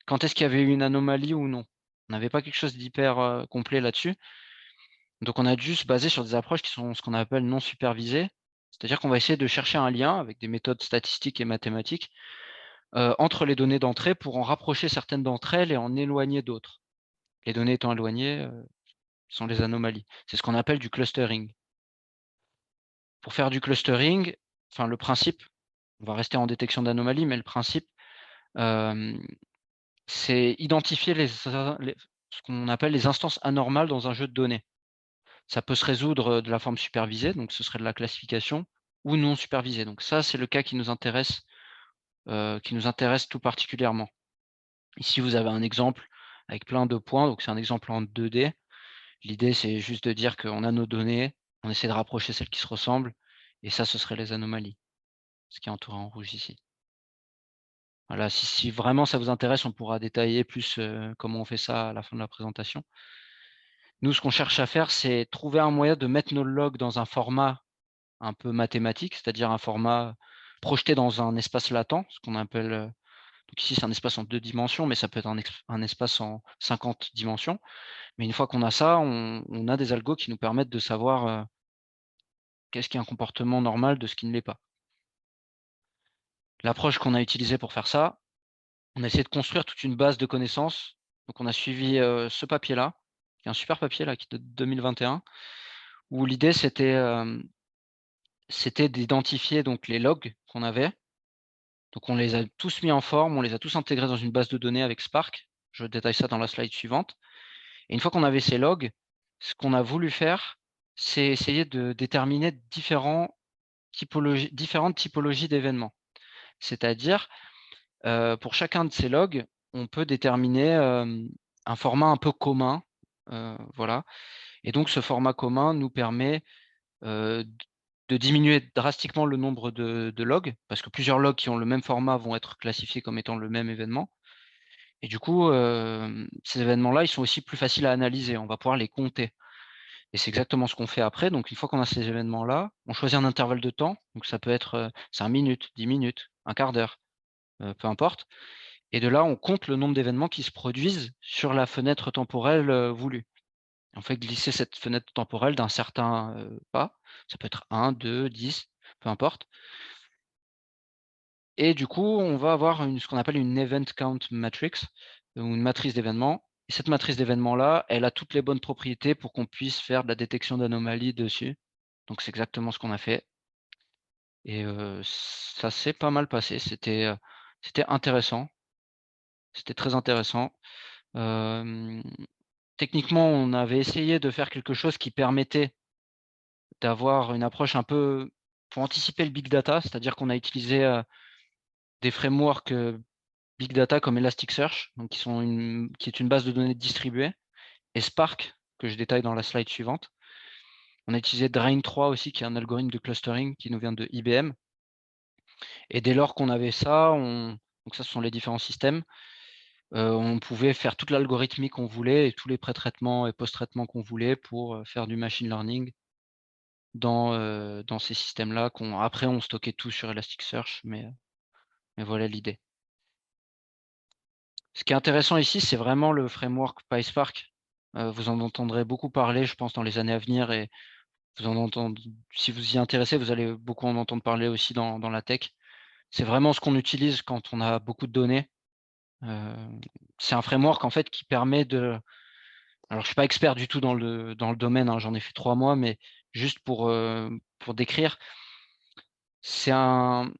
quand est-ce qu'il y avait eu une anomalie ou non. On n'avait pas quelque chose d'hyper, complet là-dessus. Donc on a dû se baser sur des approches qui sont ce qu'on appelle non supervisées. C'est-à-dire qu'on va essayer de chercher un lien avec des méthodes statistiques et mathématiques, entre les données d'entrée pour en rapprocher certaines d'entre elles et en éloigner d'autres. Les données étant éloignées, sont les anomalies. C'est ce qu'on appelle du clustering. Pour faire du clustering, enfin le principe, on va rester en détection d'anomalies, mais le principe, c'est identifier ce qu'on appelle les instances anormales dans un jeu de données. Ça peut se résoudre de la forme supervisée, donc ce serait de la classification, ou non supervisée. Donc ça, c'est le cas qui nous intéresse tout particulièrement. Ici, vous avez un exemple avec plein de points, donc c'est un exemple en 2D. L'idée, c'est juste de dire qu'on a nos données, on essaie de rapprocher celles qui se ressemblent, et ça, ce serait les anomalies, ce qui est entouré en rouge ici. Voilà, si vraiment ça vous intéresse, on pourra détailler plus comment on fait ça à la fin de la présentation. Nous, ce qu'on cherche à faire, c'est trouver un moyen de mettre nos logs dans un format un peu mathématique, c'est-à-dire un format projeté dans un espace latent, ce qu'on appelle, donc ici c'est un espace en 2 dimensions, mais ça peut être un espace en 50 dimensions. Mais une fois qu'on a ça, on a des algos qui nous permettent de savoir qu'est-ce qui est un comportement normal de ce qui ne l'est pas. L'approche qu'on a utilisée pour faire ça, on a essayé de construire toute une base de connaissances. Donc on a suivi ce papier-là, qui est un super papier là, qui date de 2021, où l'idée c'était d'identifier donc les logs qu'on avait. Donc on les a tous mis en forme, on les a tous intégrés dans une base de données avec Spark. Je détaille ça dans la slide suivante. Et une fois qu'on avait ces logs, ce qu'on a voulu faire, c'est essayer de déterminer différentes typologies d'événements. C'est-à-dire, pour chacun de ces logs, on peut déterminer un format un peu commun. Voilà. Et donc ce format commun nous permet de diminuer drastiquement le nombre de logs, parce que plusieurs logs qui ont le même format vont être classifiés comme étant le même événement. Et du coup, ces événements-là, ils sont aussi plus faciles à analyser. On va pouvoir les compter. Et c'est exactement ce qu'on fait après. Donc, une fois qu'on a ces événements-là, on choisit un intervalle de temps. Donc, ça peut être 5 minutes, 10 minutes, un quart d'heure, peu importe. Et de là, on compte le nombre d'événements qui se produisent sur la fenêtre temporelle voulue. On fait glisser cette fenêtre temporelle d'un certain pas. Ça peut être 1, 2, 10, peu importe. Et du coup, on va avoir ce qu'on appelle une event count matrix, ou une matrice d'événements. Et cette matrice d'événements-là, elle a toutes les bonnes propriétés pour qu'on puisse faire de la détection d'anomalies dessus. Donc c'est exactement ce qu'on a fait. Et ça s'est pas mal passé. C'était intéressant. C'était très intéressant. Techniquement, on avait essayé de faire quelque chose qui permettait d'avoir une approche un peu pour anticiper le big data, c'est-à-dire qu'on a utilisé des frameworks big data comme Elasticsearch, donc qui est une base de données distribuée, et Spark, que je détaille dans la slide suivante. On a utilisé Drain 3 aussi, qui est un algorithme de clustering qui nous vient de IBM. Et dès lors qu'on avait ça, donc ça, ce sont les différents systèmes, on pouvait faire toute l'algorithmie qu'on voulait et tous les pré-traitements et post-traitements qu'on voulait pour faire du machine learning dans ces systèmes-là. Après, on stockait tout sur Elasticsearch, mais voilà l'idée. Ce qui est intéressant ici, c'est vraiment le framework PySpark. Vous en entendrez beaucoup parler, je pense, dans les années à venir, et si vous y intéressez, vous allez beaucoup en entendre parler aussi dans la tech. C'est vraiment ce qu'on utilise quand on a beaucoup de données. C'est un framework en fait qui permet de. Alors, je suis pas expert du tout dans le domaine, hein, j'en ai fait 3 mois, mais juste pour décrire, c'est un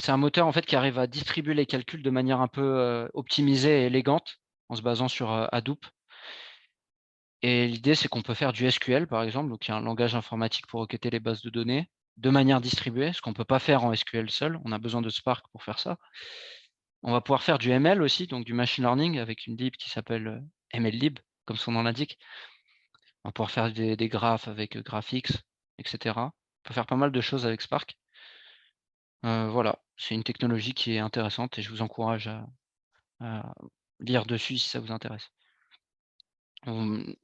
moteur en fait qui arrive à distribuer les calculs de manière un peu optimisée et élégante en se basant sur Hadoop. Et l'idée, c'est qu'on peut faire du SQL, par exemple, donc il y a un langage informatique pour requêter les bases de données de manière distribuée, ce qu'on ne peut pas faire en SQL seul. On a besoin de Spark pour faire ça. On va pouvoir faire du ML aussi, donc du machine learning avec une lib qui s'appelle MLlib, comme son nom l'indique. On va pouvoir faire des graphes avec Graphix, etc. On peut faire pas mal de choses avec Spark. Voilà, c'est une technologie qui est intéressante et je vous encourage à lire dessus si ça vous intéresse.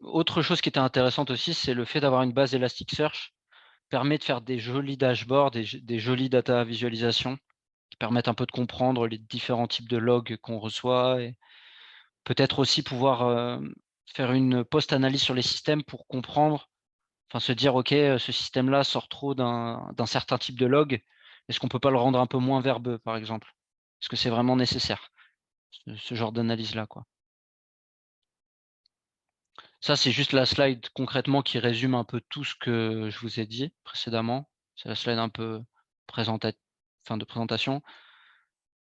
Autre chose qui était intéressante aussi, c'est le fait d'avoir une base Elasticsearch permet de faire des jolis dashboards, des jolies data visualisations qui permettent un peu de comprendre les différents types de logs qu'on reçoit et peut-être aussi pouvoir faire une post-analyse sur les systèmes pour comprendre, enfin se dire ok, ce système-là sort trop d'un certain type de log, est-ce qu'on peut pas le rendre un peu moins verbeux par exemple? Est-ce que c'est vraiment nécessaire, ce genre d'analyse-là, quoi? Ça, c'est juste la slide concrètement qui résume un peu tout ce que je vous ai dit précédemment. C'est la slide un peu de présentation.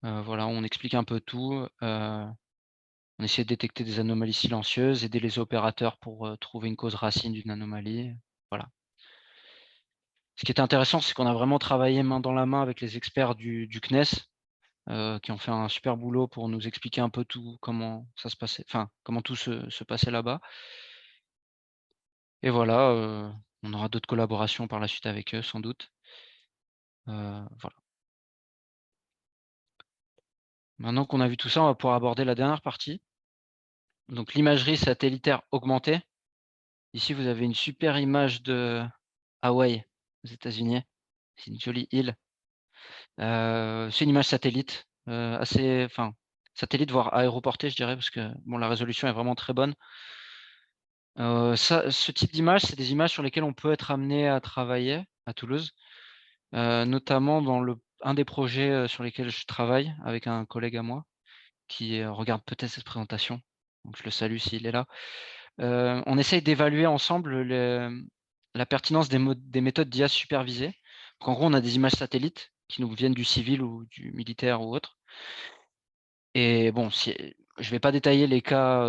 Voilà, on explique un peu tout, on essaie de détecter des anomalies silencieuses, aider les opérateurs pour, trouver une cause racine d'une anomalie, voilà. Ce qui est intéressant, c'est qu'on a vraiment travaillé main dans la main avec les experts du CNES, qui ont fait un super boulot pour nous expliquer un peu tout, comment ça se passait, enfin, comment tout se passait là-bas. Et voilà, on aura d'autres collaborations par la suite avec eux sans doute. Voilà. Maintenant qu'on a vu tout ça, on va pouvoir aborder la dernière partie. Donc l'imagerie satellitaire augmentée. Ici, vous avez une super image de Hawaï, aux États-Unis. C'est une jolie île. C'est une image satellite, assez, enfin, satellite, voire aéroportée, je dirais, parce que bon, la résolution est vraiment très bonne. Ce type d'image, c'est des images sur lesquelles on peut être amené à travailler à Toulouse, notamment dans un des projets, sur lesquels je travaille avec un collègue à moi qui, regarde peut-être cette présentation, donc je le salue s'il est là. On essaye d'évaluer ensemble la pertinence des méthodes d'IA supervisées. Donc en gros, on a des images satellites qui nous viennent du civil ou du militaire ou autre. Et bon, je vais pas détailler les cas,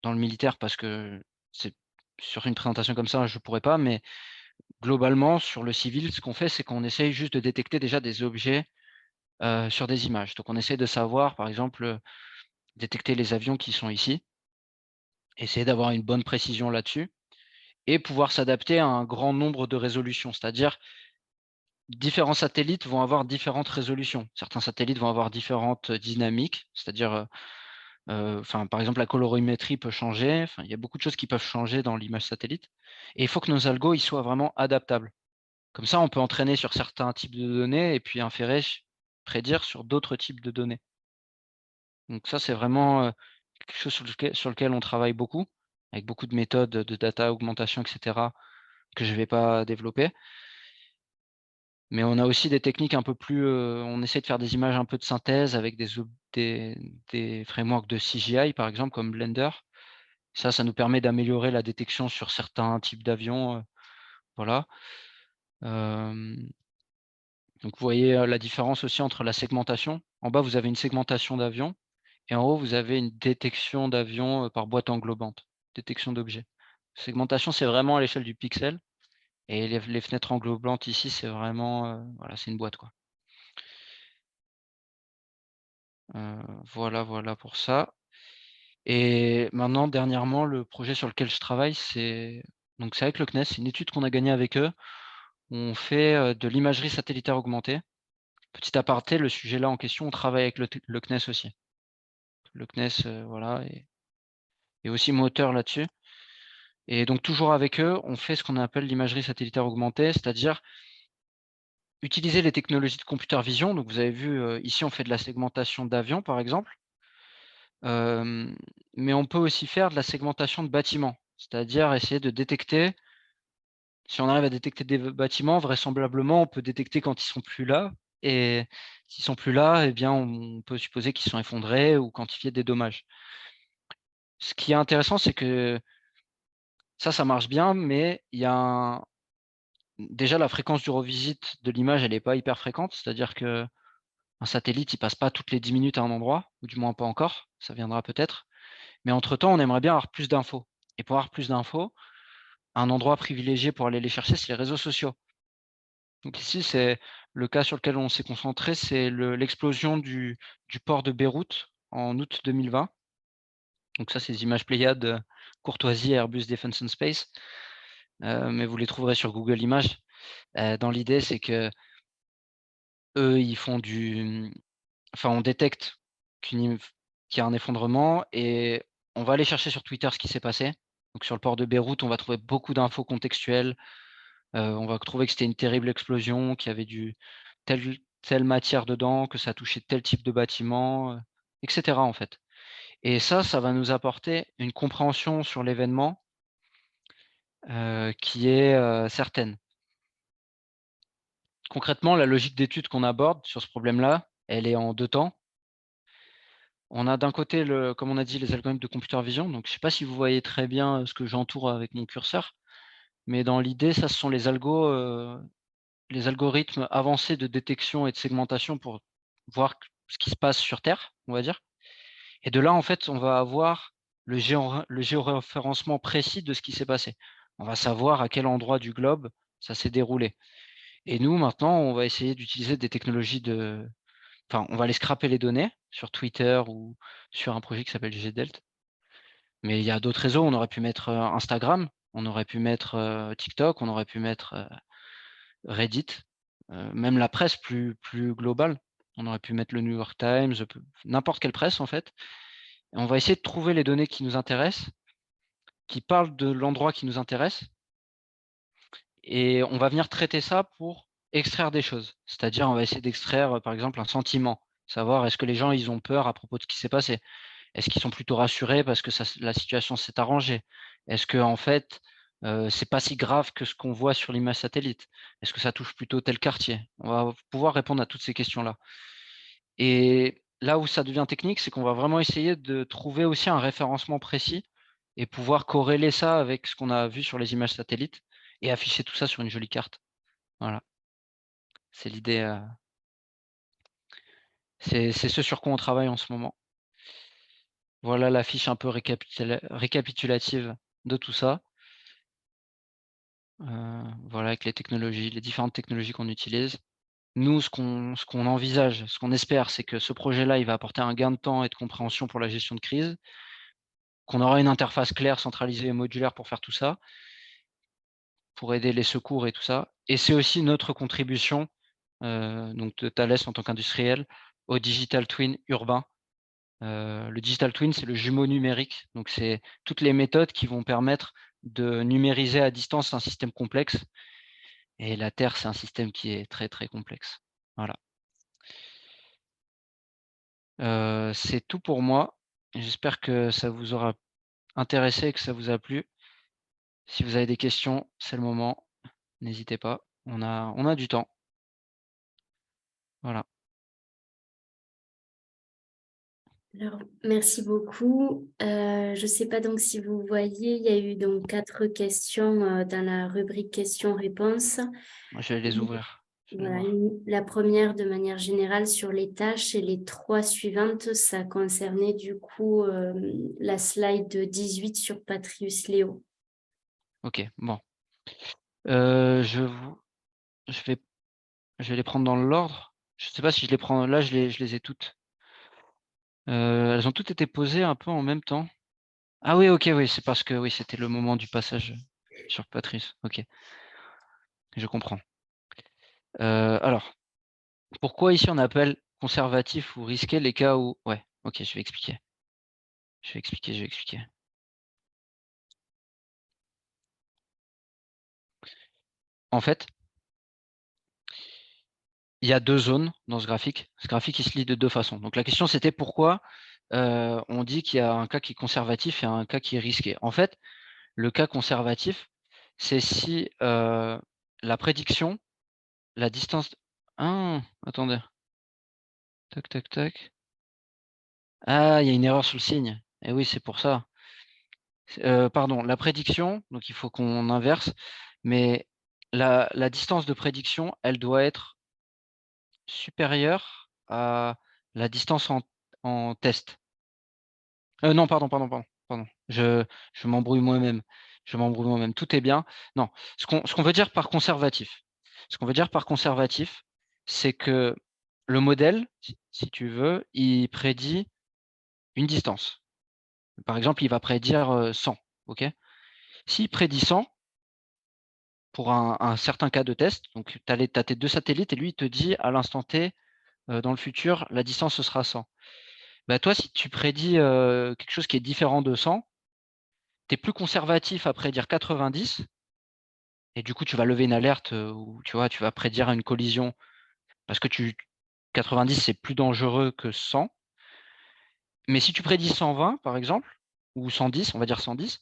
dans le militaire parce que c'est sur une présentation comme ça, je pourrais pas, mais globalement, sur le civil, ce qu'on fait, c'est qu'on essaye juste de détecter déjà des objets, sur des images. Donc on essaie de savoir, par exemple, détecter les avions qui sont ici, essayer d'avoir une bonne précision là-dessus et pouvoir s'adapter à un grand nombre de résolutions. C'est-à-dire, différents satellites vont avoir différentes résolutions. Certains satellites vont avoir différentes, dynamiques, c'est-à-dire, enfin, par exemple, la colorimétrie peut changer. Enfin, il y a beaucoup de choses qui peuvent changer dans l'image satellite et il faut que nos algos, ils soient vraiment adaptables. Comme ça, on peut entraîner sur certains types de données et puis inférer, prédire sur d'autres types de données. Donc ça, c'est vraiment, quelque chose sur lequel on travaille beaucoup, avec beaucoup de méthodes de data augmentation et cetera, que je ne vais pas développer. Mais on a aussi des techniques un peu plus, on essaie de faire des images un peu de synthèse avec des frameworks de CGI, par exemple, comme Blender. Ça nous permet d'améliorer la détection sur certains types d'avions, voilà. Donc vous voyez, la différence aussi entre la segmentation. En bas, vous avez une segmentation d'avions et en haut, vous avez une détection d'avions, par boîte englobante, détection d'objets. Segmentation, c'est vraiment à l'échelle du pixel et les fenêtres englobantes ici, c'est vraiment, voilà, c'est une boîte, quoi. Voilà pour ça. Et maintenant, dernièrement, le projet sur lequel je travaille, c'est avec le CNES, c'est une étude qu'on a gagnée avec eux. On fait, de l'imagerie satellitaire augmentée. Petit aparté, le sujet là en question, on travaille avec le CNES aussi. Le CNES, voilà, est aussi moteur là-dessus. Et donc toujours avec eux, on fait ce qu'on appelle l'imagerie satellitaire augmentée, c'est-à-dire utiliser les technologies de computer vision. Donc vous avez vu, ici, on fait de la segmentation d'avions, par exemple. Mais on peut aussi faire de la segmentation de bâtiments, c'est-à-dire essayer de détecter, si on arrive à détecter des bâtiments, vraisemblablement, on peut détecter quand ils sont plus là et s'ils sont plus là, eh bien, on peut supposer qu'ils sont effondrés ou quantifier des dommages. Ce qui est intéressant, c'est que ça marche bien, mais il y a déjà la fréquence du revisite de l'image, elle est pas hyper fréquente, c'est-à-dire qu'un satellite, il passe pas toutes les 10 minutes à un endroit, ou du moins pas encore, ça viendra peut-être. Mais entre temps, on aimerait bien avoir plus d'infos et pour avoir plus d'infos, un endroit privilégié pour aller les chercher, c'est les réseaux sociaux. Donc ici, c'est le cas sur lequel on s'est concentré, c'est l'explosion du port de Beyrouth en août 2020. Donc ça, c'est des images Pléiades, Courtoisie, Airbus Defence and Space, mais vous les trouverez sur Google Images. Dans l'idée, c'est qu'eux, ils font enfin, on détecte qu'il y a un effondrement et on va aller chercher sur Twitter ce qui s'est passé. Donc sur le port de Beyrouth, on va trouver beaucoup d'infos contextuelles. On va trouver que c'était une terrible explosion, qu'il y avait telle matière dedans, que ça touchait tel type de bâtiment, et cetera, en fait. Et ça va nous apporter une compréhension sur l'événement, qui est, certaine. Concrètement, la logique d'étude qu'on aborde sur ce problème-là, elle est en 2 temps. On a d'un côté comme on a dit, les algorithmes de computer vision. Donc je ne sais pas si vous voyez très bien, ce que j'entoure avec mon curseur, mais dans l'idée, ça, ce sont les algos, les algorithmes avancés de détection et de segmentation pour voir ce qui se passe sur Terre, on va dire. Et de là, en fait, on va avoir le géoréférencement précis de ce qui s'est passé. On va savoir à quel endroit du globe ça s'est déroulé. Et nous, maintenant, on va essayer d'utiliser des technologies de... Enfin, on va aller scraper les données sur Twitter ou sur un projet qui s'appelle GDelt. Mais il y a d'autres réseaux, on aurait pu mettre Instagram, on aurait pu mettre TikTok, on aurait pu mettre Reddit, même la presse plus globale. On aurait pu mettre le New York Times, n'importe quelle presse en fait. Et on va essayer de trouver les données qui nous intéressent, qui parlent de l'endroit qui nous intéresse. Et on va venir traiter ça pour extraire des choses. C'est-à-dire, on va essayer d'extraire, par exemple, un sentiment. Savoir est-ce que les gens, ils ont peur à propos de ce qui s'est passé? Est-ce qu'ils sont plutôt rassurés parce que la situation s'est arrangée? Est-ce que en fait, c'est pas si grave que ce qu'on voit sur l'image satellite? Est-ce que ça touche plutôt tel quartier? On va pouvoir répondre à toutes ces questions-là. Et là où ça devient technique, c'est qu'on va vraiment essayer de trouver aussi un référencement précis et pouvoir corréler ça avec ce qu'on a vu sur les images satellites et afficher tout ça sur une jolie carte. Voilà, c'est l'idée, c'est ce sur quoi on travaille en ce moment. Voilà la fiche un peu récapitulative de tout ça. Voilà, avec les technologies, les différentes technologies qu'on utilise. Nous, ce qu'on envisage, ce qu'on espère, c'est que ce projet-là, il va apporter un gain de temps et de compréhension pour la gestion de crise, qu'on aura une interface claire, centralisée et modulaire pour faire tout ça, pour aider les secours et tout ça. Et c'est aussi notre contribution, donc de Thales en tant qu'industriel, au digital twin urbain. Le digital twin, c'est le jumeau numérique. Donc, c'est toutes les méthodes qui vont permettre de numériser à distance un système complexe. Et la Terre, c'est un système qui est très, très complexe. Voilà. C'est tout pour moi. J'espère que ça vous aura intéressé et que ça vous a plu. Si vous avez des questions, c'est le moment. N'hésitez pas. On a du temps. Voilà. Alors, merci beaucoup. Je ne sais pas donc si vous voyez, il y a eu donc 4 questions dans la rubrique questions-réponses. Je vais les ouvrir. Je vais les Voilà, voir. la première de manière générale sur les tâches et les 3 suivantes, ça concernait du coup la slide 18 sur Patrius Léo. Ok, bon. Je vais les prendre dans l'ordre. Je ne sais pas si je les prends. Là, je les ai toutes. Elles ont toutes été posées un peu en même temps. Ah oui, ok, oui, c'est parce que oui, c'était le moment du passage sur Patrice. Ok, je comprends. Alors, pourquoi ici on appelle conservatif ou risqué les cas où... Ouais, ok, je vais expliquer. Je vais expliquer. En fait, il y a 2 zones dans ce graphique. Ce graphique, il se lit de 2 façons. Donc la question, c'était pourquoi on dit qu'il y a un cas qui est conservatif et un cas qui est risqué. En fait, le cas conservatif, c'est si la prédiction, la distance... Ah, attendez. Tac, tac, tac. Ah, il y a une erreur sous le signe. Eh oui, c'est pour ça. Pardon, la prédiction, donc il faut qu'on inverse, mais la distance de prédiction, elle doit être supérieure à la distance en test. Non, pardon. Je m'embrouille moi-même. Tout est bien. Non, ce qu'on veut dire par conservatif, c'est que le modèle, si tu veux, il prédit une distance. Par exemple, il va prédire 100, ok? S'il prédit 100 pour un certain cas de test, donc tu as tes 2 satellites et lui, il te dit à l'instant T, dans le futur, la distance, ce sera 100. Bah, toi, si tu prédis quelque chose qui est différent de 100, tu es plus conservatif à prédire 90 et du coup, tu vas lever une alerte ou tu vois, tu vas prédire une collision parce que 90, c'est plus dangereux que 100. Mais si tu prédis 120, par exemple, ou 110, on va dire 110,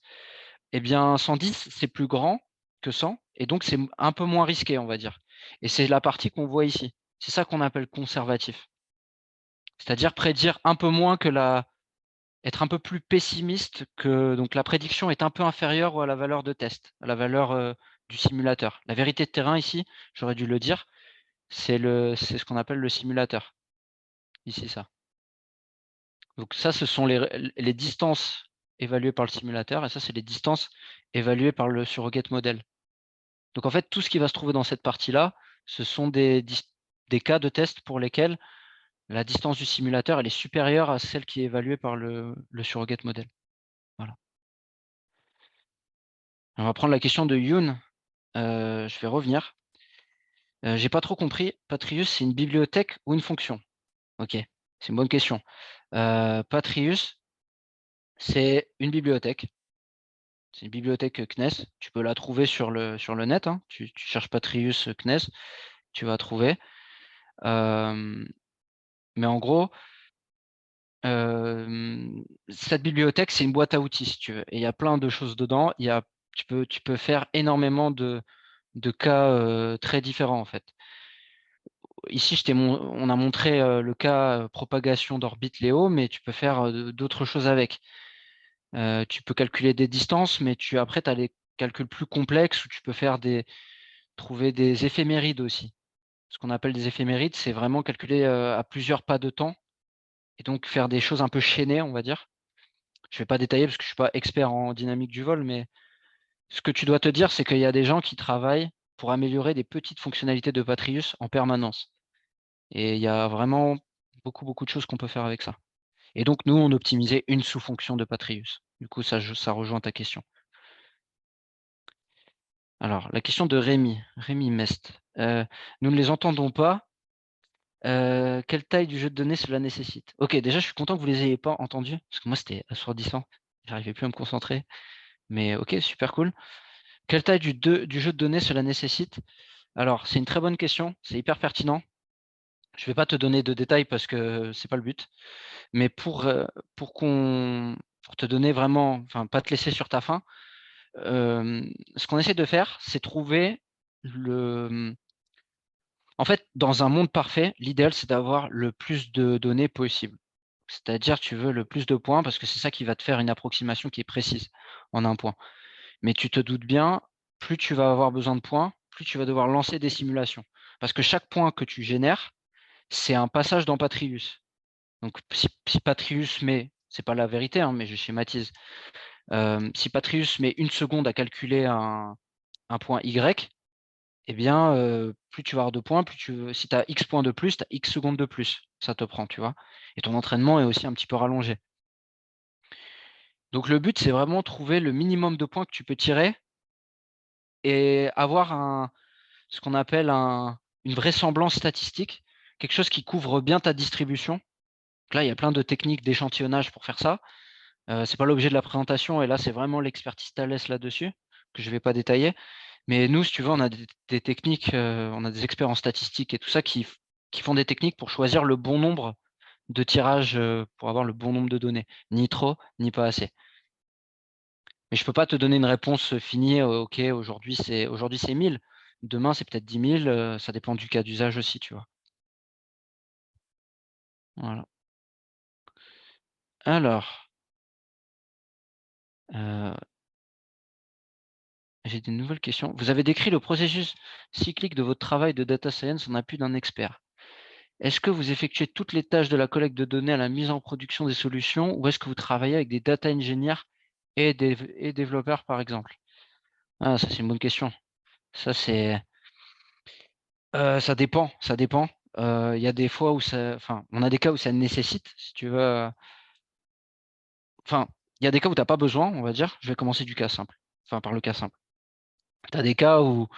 eh bien 110, c'est plus grand que 100 et donc c'est un peu moins risqué, on va dire. Et c'est la partie qu'on voit ici. C'est ça qu'on appelle conservatif. C'est-à-dire prédire un peu moins que être un peu plus pessimiste que donc la prédiction est un peu inférieure à la valeur de test, à la valeur du simulateur. La vérité de terrain ici, j'aurais dû le dire, c'est ce qu'on appelle le simulateur. Ici, ça. Donc ça, ce sont les distances évaluées par le simulateur, et ça, c'est les distances évaluées par le surrogate model. Donc en fait, tout ce qui va se trouver dans cette partie-là, ce sont des cas de test pour lesquels la distance du simulateur elle est supérieure à celle qui est évaluée par le surrogate model. Voilà. On va prendre la question de Youn. Je vais revenir. J'ai pas trop compris. Patrius, c'est une bibliothèque ou une fonction? Ok, c'est une bonne question. Patrius, c'est une bibliothèque. C'est une bibliothèque CNES. Tu peux la trouver sur le net. Hein. Tu cherches Patrius CNES, tu vas trouver. Mais en gros, cette bibliothèque, c'est une boîte à outils, si tu veux. Et il y a plein de choses dedans. Tu peux faire énormément de cas très différents, en fait. Ici, on a montré le cas propagation d'orbite Léo, mais tu peux faire d'autres choses avec. Tu peux calculer des distances, mais après, tu as les calculs plus complexes où tu peux trouver des éphémérides aussi. Ce qu'on appelle des éphémérides, c'est vraiment calculer à plusieurs pas de temps et donc faire des choses un peu chaînées, on va dire. Je ne vais pas détailler parce que je ne suis pas expert en dynamique du vol, mais ce que tu dois te dire, c'est qu'il y a des gens qui travaillent pour améliorer des petites fonctionnalités de Patrius en permanence. Et il y a vraiment beaucoup, beaucoup de choses qu'on peut faire avec ça. Et donc, nous, on optimisait une sous-fonction de Patrius. Du coup, ça rejoint ta question. Alors, la question de Rémi Mest. Nous ne les entendons pas. Quelle taille du jeu de données cela nécessite? Ok, déjà, je suis content que vous ne les ayez pas entendus, parce que moi, c'était assourdissant. J'arrivais plus à me concentrer. Mais ok, super cool. Quelle taille du jeu de données cela nécessite? Alors, c'est une très bonne question. C'est hyper pertinent. Je ne vais pas te donner de détails parce que c'est pas le but. Mais pour te donner vraiment, enfin, pas te laisser sur ta faim, ce qu'on essaie de faire, c'est trouver en fait, dans un monde parfait, l'idéal, c'est d'avoir le plus de données possible. C'est-à-dire, tu veux le plus de points parce que c'est ça qui va te faire une approximation qui est précise en un point. Mais tu te doutes bien, plus tu vas avoir besoin de points, plus tu vas devoir lancer des simulations. Parce que chaque point que tu génères, c'est un passage dans Patrius. Donc, si Patrius met, c'est pas la vérité, hein, mais je schématise. Si Patrius met une seconde à calculer un point Y, eh bien, plus tu vas avoir de points, si tu as X points de plus, tu as X secondes de plus. Ça te prend, tu vois. Et ton entraînement est aussi un petit peu rallongé. Donc, le but, c'est vraiment trouver le minimum de points que tu peux tirer et avoir ce qu'on appelle une vraisemblance statistique, quelque chose qui couvre bien ta distribution. Donc là, il y a plein de techniques d'échantillonnage pour faire ça. Ce n'est pas l'objet de la présentation, et là, c'est vraiment l'expertise Thales là-dessus, que je ne vais pas détailler. Mais nous, si tu veux, on a des techniques, on a des experts en statistiques et tout ça qui font des techniques pour choisir le bon nombre de tirages pour avoir le bon nombre de données. Ni trop, ni pas assez. Mais je ne peux pas te donner une réponse finie, OK, aujourd'hui c'est 1000, demain c'est peut-être 10 000, ça dépend du cas d'usage aussi, tu vois. Voilà. Alors, j'ai des nouvelles questions. Vous avez décrit le processus cyclique de votre travail de data science en appui d'un expert. Est-ce que vous effectuez toutes les tâches de la collecte de données à la mise en production des solutions ou est-ce que vous travaillez avec des data engineers et développeurs, par exemple? Ah, ça, c'est une bonne question. Ça, ça dépend, ça dépend. Il y a des fois où on a des cas où ça nécessite, si tu veux. Enfin, il y a des cas où tu n'as pas besoin, on va dire. Je vais commencer du cas simple. Enfin, par le cas simple. Tu as des cas où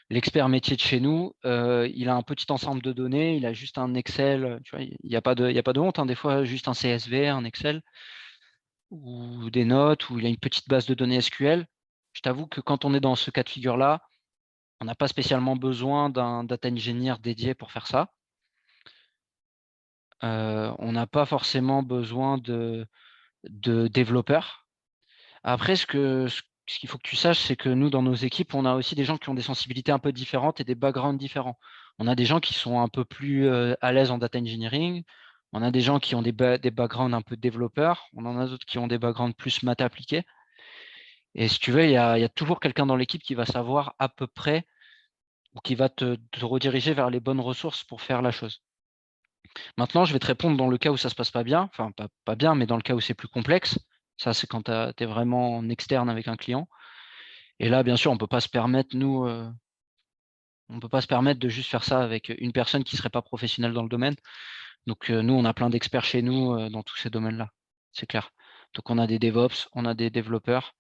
l'expert métier de chez nous, il a un petit ensemble de données, il a juste un Excel, tu vois, il n'y a pas de honte, hein, des fois juste un CSV, un Excel, ou des notes, ou il a une petite base de données SQL. Je t'avoue que quand on est dans ce cas de figure-là, on n'a pas spécialement besoin d'un data engineer dédié pour faire ça. On n'a pas forcément besoin de développeurs. Après, ce qu'il faut que tu saches, c'est que nous, dans nos équipes, on a aussi des gens qui ont des sensibilités un peu différentes et des backgrounds différents. On a des gens qui sont un peu plus à l'aise en data engineering. On a des gens qui ont des backgrounds un peu développeurs. On en a d'autres qui ont des backgrounds plus maths appliqués. Et si tu veux, il y a toujours quelqu'un dans l'équipe qui va savoir à peu près ou qui va te rediriger vers les bonnes ressources pour faire la chose. Maintenant, je vais te répondre dans le cas où ça se passe pas bien, enfin pas bien, mais dans le cas où c'est plus complexe. Ça, c'est quand tu es vraiment en externe avec un client. Et là, bien sûr, on peut pas se permettre, nous, on peut pas se permettre de juste faire ça avec une personne qui serait pas professionnelle dans le domaine. Donc, nous, on a plein d'experts chez nous dans tous ces domaines-là. C'est clair. Donc, on a des DevOps, on a des développeurs,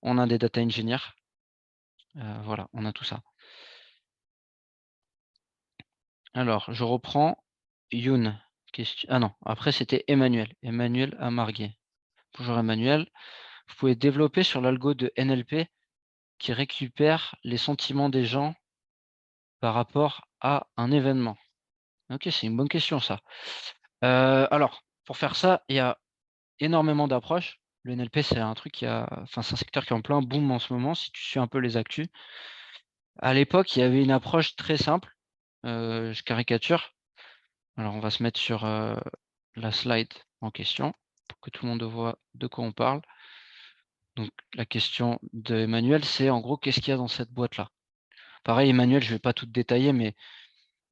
on a des data engineers. Voilà, on a tout ça. Alors, je reprends. Youn. Ah non, après, c'était Emmanuel. Emmanuel Amarguet. Bonjour Emmanuel. Vous pouvez développer sur l'algo de NLP qui récupère les sentiments des gens par rapport à un événement. Ok, c'est une bonne question ça. Alors, pour faire ça, il y a énormément d'approches. Le NLP, c'est un truc enfin, c'est un secteur qui est en plein boom en ce moment, si tu suis un peu les actus. À l'époque, il y avait une approche très simple. Je caricature. Alors, on va se mettre sur la slide en question pour que tout le monde voit de quoi on parle. Donc, la question de Emmanuel, c'est en gros, qu'est-ce qu'il y a dans cette boîte-là? Pareil, Emmanuel, je ne vais pas tout détailler, mais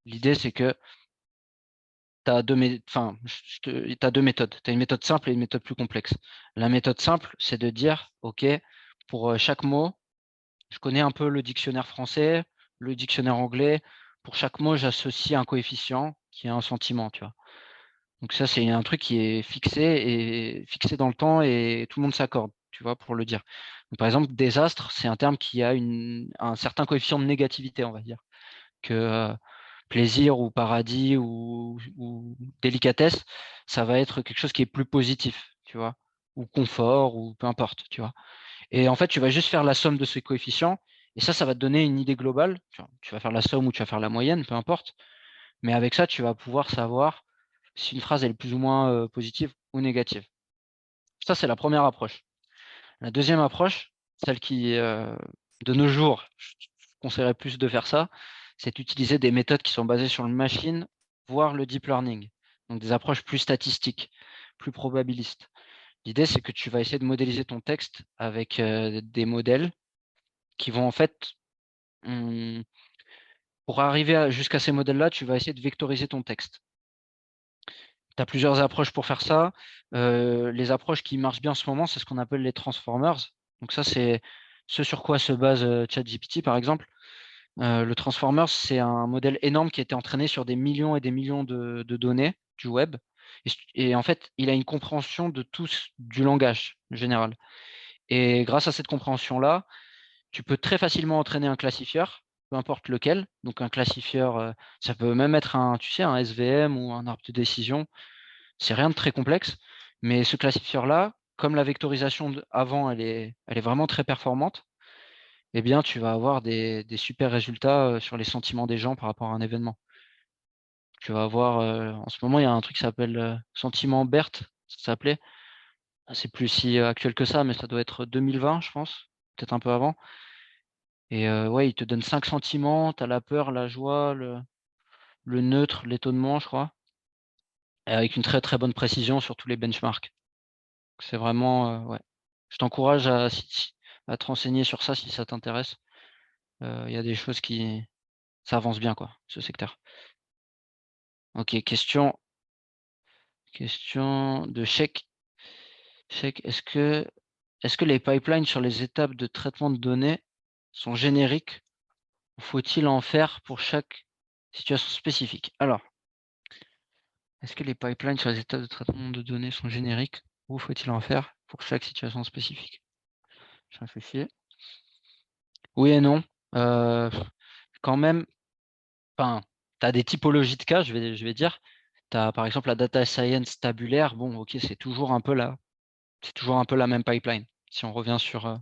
l'idée, c'est que tu as deux méthodes. Tu as une méthode simple et une méthode plus complexe. La méthode simple, c'est de dire, OK, pour chaque mot, je connais un peu le dictionnaire français, le dictionnaire anglais. Pour chaque mot, j'associe un coefficient qui est un sentiment, tu vois. Donc ça, c'est un truc qui est fixé dans le temps et tout le monde s'accorde, tu vois, pour le dire. Donc, par exemple, désastre, c'est un terme qui a un certain coefficient de négativité, on va dire, que plaisir ou paradis ou délicatesse, ça va être quelque chose qui est plus positif, tu vois, ou confort, ou peu importe, tu vois. Et en fait, tu vas juste faire la somme de ces coefficients, et ça va te donner une idée globale. Tu vas faire la somme ou tu vas faire la moyenne, peu importe. Mais avec ça, tu vas pouvoir savoir si une phrase est plus ou moins positive ou négative. Ça, c'est la première approche. La deuxième approche, celle qui, de nos jours, je conseillerais plus de faire ça, c'est d'utiliser des méthodes qui sont basées sur le machine, voire le deep learning. Donc des approches plus statistiques, plus probabilistes. L'idée, c'est que tu vas essayer de modéliser ton texte avec des modèles qui vont en fait, pour arriver jusqu'à ces modèles-là, tu vas essayer de vectoriser ton texte. Tu as plusieurs approches pour faire ça. Les approches qui marchent bien en ce moment, c'est ce qu'on appelle les transformers. Donc ça, c'est ce sur quoi se base ChatGPT, par exemple. Le transformer, c'est un modèle énorme qui a été entraîné sur des millions et des millions de données du web. Et en fait, il a une compréhension de tout du langage général. Et grâce à cette compréhension-là, tu peux très facilement entraîner un classifieur, peu importe lequel. Donc un classifieur, ça peut même être un, tu sais, un SVM ou un arbre de décision. C'est rien de très complexe, mais ce classifieur-là, comme la vectorisation avant, elle est vraiment très performante, eh bien, tu vas avoir des super résultats sur les sentiments des gens par rapport à un événement. Tu vas avoir, en ce moment, il y a un truc qui s'appelle Sentiment BERT, ça s'appelait. C'est plus si actuel que ça, mais ça doit être 2020, je pense, peut-être un peu avant. Et ouais, il te donne 5 sentiments, tu as la peur, la joie, le neutre, l'étonnement, je crois, et avec une très très bonne précision sur tous les benchmarks. C'est vraiment, ouais. Je t'encourage à te renseigner sur ça si ça t'intéresse. Il y a des choses ça avance bien, quoi, ce secteur. Ok, question de Cheikh. Cheikh, est-ce que les pipelines sur les étapes de traitement de données sont génériques ou faut-il en faire pour chaque situation spécifique? Alors, est-ce que les pipelines sur les étapes de traitement de données sont génériques ou faut-il en faire pour chaque situation spécifique? Je réfléchis. Oui et non. Quand même, enfin, tu as des typologies de cas, je vais dire. Tu as par exemple la data science tabulaire. Bon, ok, c'est toujours un peu la même pipeline. Si on revient sur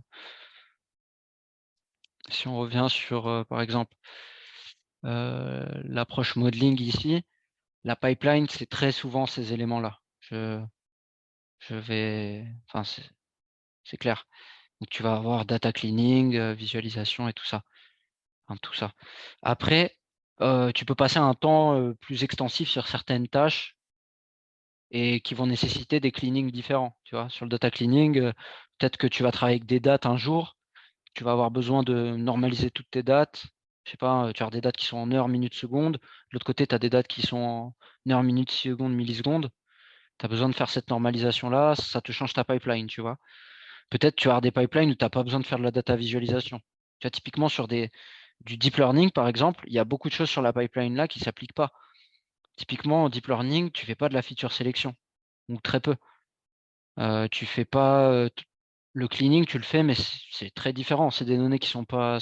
par exemple, l'approche modeling ici, la pipeline, c'est très souvent ces éléments-là. Enfin, c'est clair. Donc tu vas avoir data cleaning, visualisation et tout ça. Enfin, tout ça. Après, tu peux passer un temps plus extensif sur certaines tâches et qui vont nécessiter des cleanings différents. Tu vois, sur le data cleaning, Peut-être que tu vas travailler avec des dates un jour, tu vas avoir besoin de normaliser toutes tes dates. Je sais pas, tu as des dates qui sont en heures, minutes, secondes. De l'autre côté, tu as des dates qui sont en heures, minutes, secondes, millisecondes. Tu as besoin de faire cette normalisation-là, ça te change ta pipeline, tu vois. Peut-être tu as des pipelines où tu n'as pas besoin de faire de la data visualisation. Tu vois, typiquement sur du deep learning, par exemple, il y a beaucoup de choses sur la pipeline là qui ne s'appliquent pas. Typiquement, en deep learning, tu ne fais pas de la feature sélection, ou très peu. Tu fais pas le cleaning, tu le fais, mais c'est très différent. C'est des données qui sont pas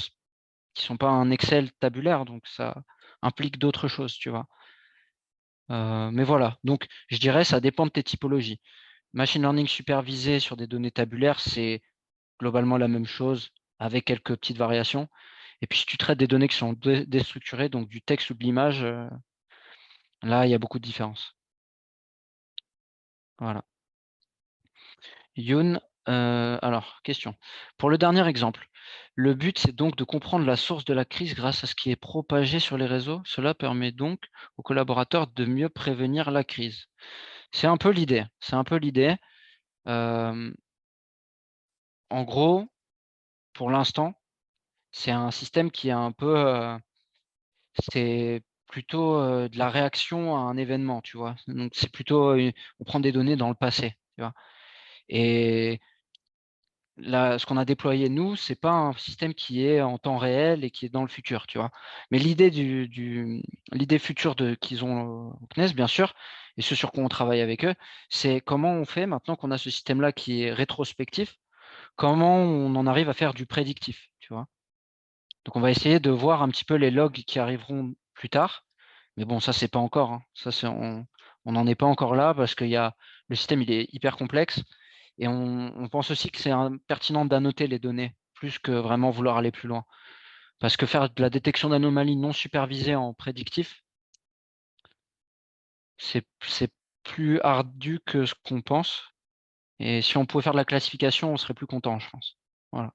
un Excel tabulaire, donc ça implique d'autres choses, tu vois. Mais voilà, donc je dirais ça dépend de tes typologies. Machine learning supervisé sur des données tabulaires, c'est globalement la même chose avec quelques petites variations. Et puis si tu traites des données qui sont déstructurées, donc du texte ou de l'image, là il y a beaucoup de différences. Voilà. Youn, alors, question. Pour le dernier exemple, le but, c'est donc de comprendre la source de la crise grâce à ce qui est propagé sur les réseaux. Cela permet donc aux collaborateurs de mieux prévenir la crise. C'est un peu l'idée. C'est un peu l'idée. En gros, pour l'instant, c'est un système qui est un peu... c'est plutôt de la réaction à un événement, tu vois. Donc, c'est plutôt... on prend des données dans le passé, tu vois. Et ce qu'on a déployé, nous, ce n'est pas un système qui est en temps réel et qui est dans le futur, tu vois. Mais l'idée l'idée future qu'ils ont au CNES, bien sûr, et ce sur quoi on travaille avec eux, c'est comment on fait maintenant qu'on a ce système-là qui est rétrospectif, comment on en arrive à faire du prédictif, tu vois. Donc, on va essayer de voir un petit peu les logs qui arriveront plus tard. Mais bon, ça, c'est pas encore, hein. Ça, on n'en est pas encore là parce que le système, il est hyper complexe. Et on pense aussi que c'est pertinent d'annoter les données, plus que vraiment vouloir aller plus loin. Parce que faire de la détection d'anomalies non supervisées en prédictif, c'est plus ardu que ce qu'on pense. Et si on pouvait faire de la classification, on serait plus content, je pense. Voilà.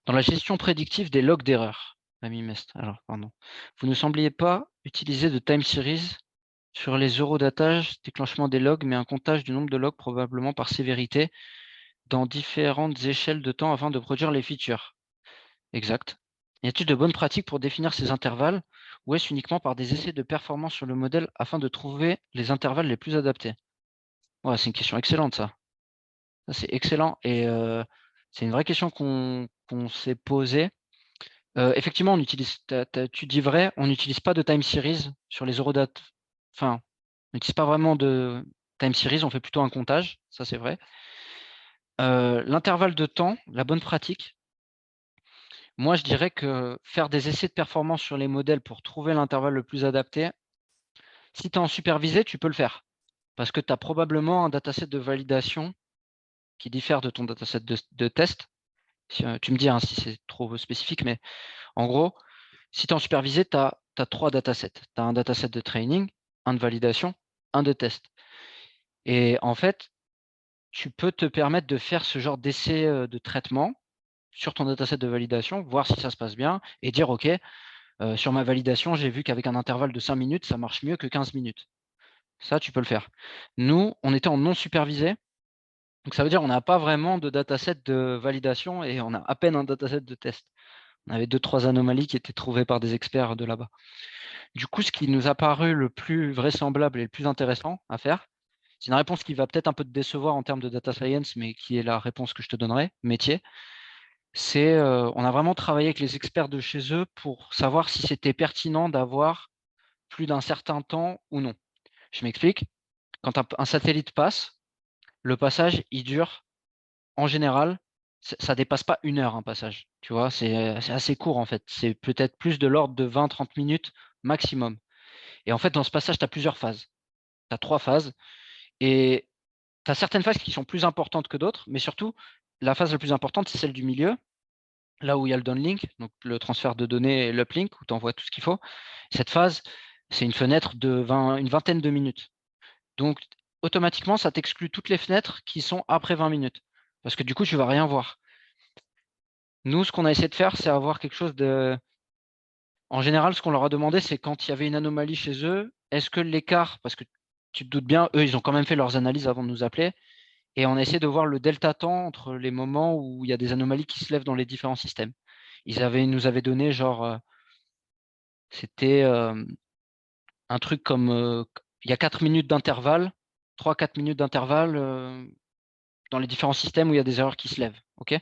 Dans la gestion prédictive des logs d'erreur, Ami Mest, alors, pardon. Vous ne sembliez pas utiliser de time series sur les eurodatages, déclenchement des logs, mais un comptage du nombre de logs probablement par sévérité dans différentes échelles de temps afin de produire les features. Exact. Y a-t-il de bonnes pratiques pour définir ces intervalles ou est-ce uniquement par des essais de performance sur le modèle afin de trouver les intervalles les plus adaptés? Ouais, c'est une question excellente, ça. Ça, c'est excellent et c'est une vraie question qu'on s'est posée. Effectivement, on utilise, tu dis vrai, on n'utilise pas de time series sur les eurodates. Enfin, on n'utilise pas vraiment de time series, on fait plutôt un comptage, ça c'est vrai. L'intervalle de temps, la bonne pratique, moi je dirais que faire des essais de performance sur les modèles pour trouver l'intervalle le plus adapté, si tu es en supervisé, tu peux le faire. Parce que tu as probablement un dataset de validation qui diffère de ton dataset de test. Tu me dis hein, si c'est trop spécifique, mais en gros, si tu es en supervisé, tu as 3 datasets. Tu as un dataset de training, un de validation, un de test. Et en fait, tu peux te permettre de faire ce genre d'essai de traitement sur ton dataset de validation, voir si ça se passe bien et dire, OK, sur ma validation, j'ai vu qu'avec un intervalle de 5 minutes, ça marche mieux que 15 minutes. Ça, tu peux le faire. Nous, on était en non supervisé. Donc, ça veut dire qu'on n'a pas vraiment de dataset de validation et on a à peine un dataset de test. On avait 2-3 anomalies qui étaient trouvées par des experts de là-bas. Du coup, ce qui nous a paru le plus vraisemblable et le plus intéressant à faire, c'est une réponse qui va peut-être un peu te décevoir en termes de data science, mais qui est la réponse que je te donnerai, métier. C'est, on a vraiment travaillé avec les experts de chez eux pour savoir si c'était pertinent d'avoir plus d'un certain temps ou non. Je m'explique. Quand un satellite passe, le passage, il dure, en général, ça dépasse pas 1 heure un passage. Tu vois, c'est assez court en fait. C'est peut-être plus de l'ordre de 20-30 minutes maximum. Et en fait, dans ce passage, tu as plusieurs phases. Tu as 3 phases. Et tu as certaines phases qui sont plus importantes que d'autres, mais surtout, la phase la plus importante, c'est celle du milieu, là où il y a le downlink, donc le transfert de données et l'uplink, où tu envoies tout ce qu'il faut. Cette phase, c'est une fenêtre de une vingtaine de minutes. Donc, automatiquement, ça t'exclut toutes les fenêtres qui sont après 20 minutes. Parce que du coup, tu ne vas rien voir. Nous, ce qu'on a essayé de faire, c'est avoir quelque chose de... En général, ce qu'on leur a demandé, c'est quand il y avait une anomalie chez eux, est-ce que l'écart, parce que tu te doutes bien, eux, ils ont quand même fait leurs analyses avant de nous appeler. Et on a essayé de voir le delta temps entre les moments où il y a des anomalies qui se lèvent dans les différents systèmes. Ils nous avaient donné genre, c'était un truc comme, il y a 4 minutes d'intervalle, 3-4 minutes d'intervalle dans les différents systèmes où il y a des erreurs qui se lèvent. Ok.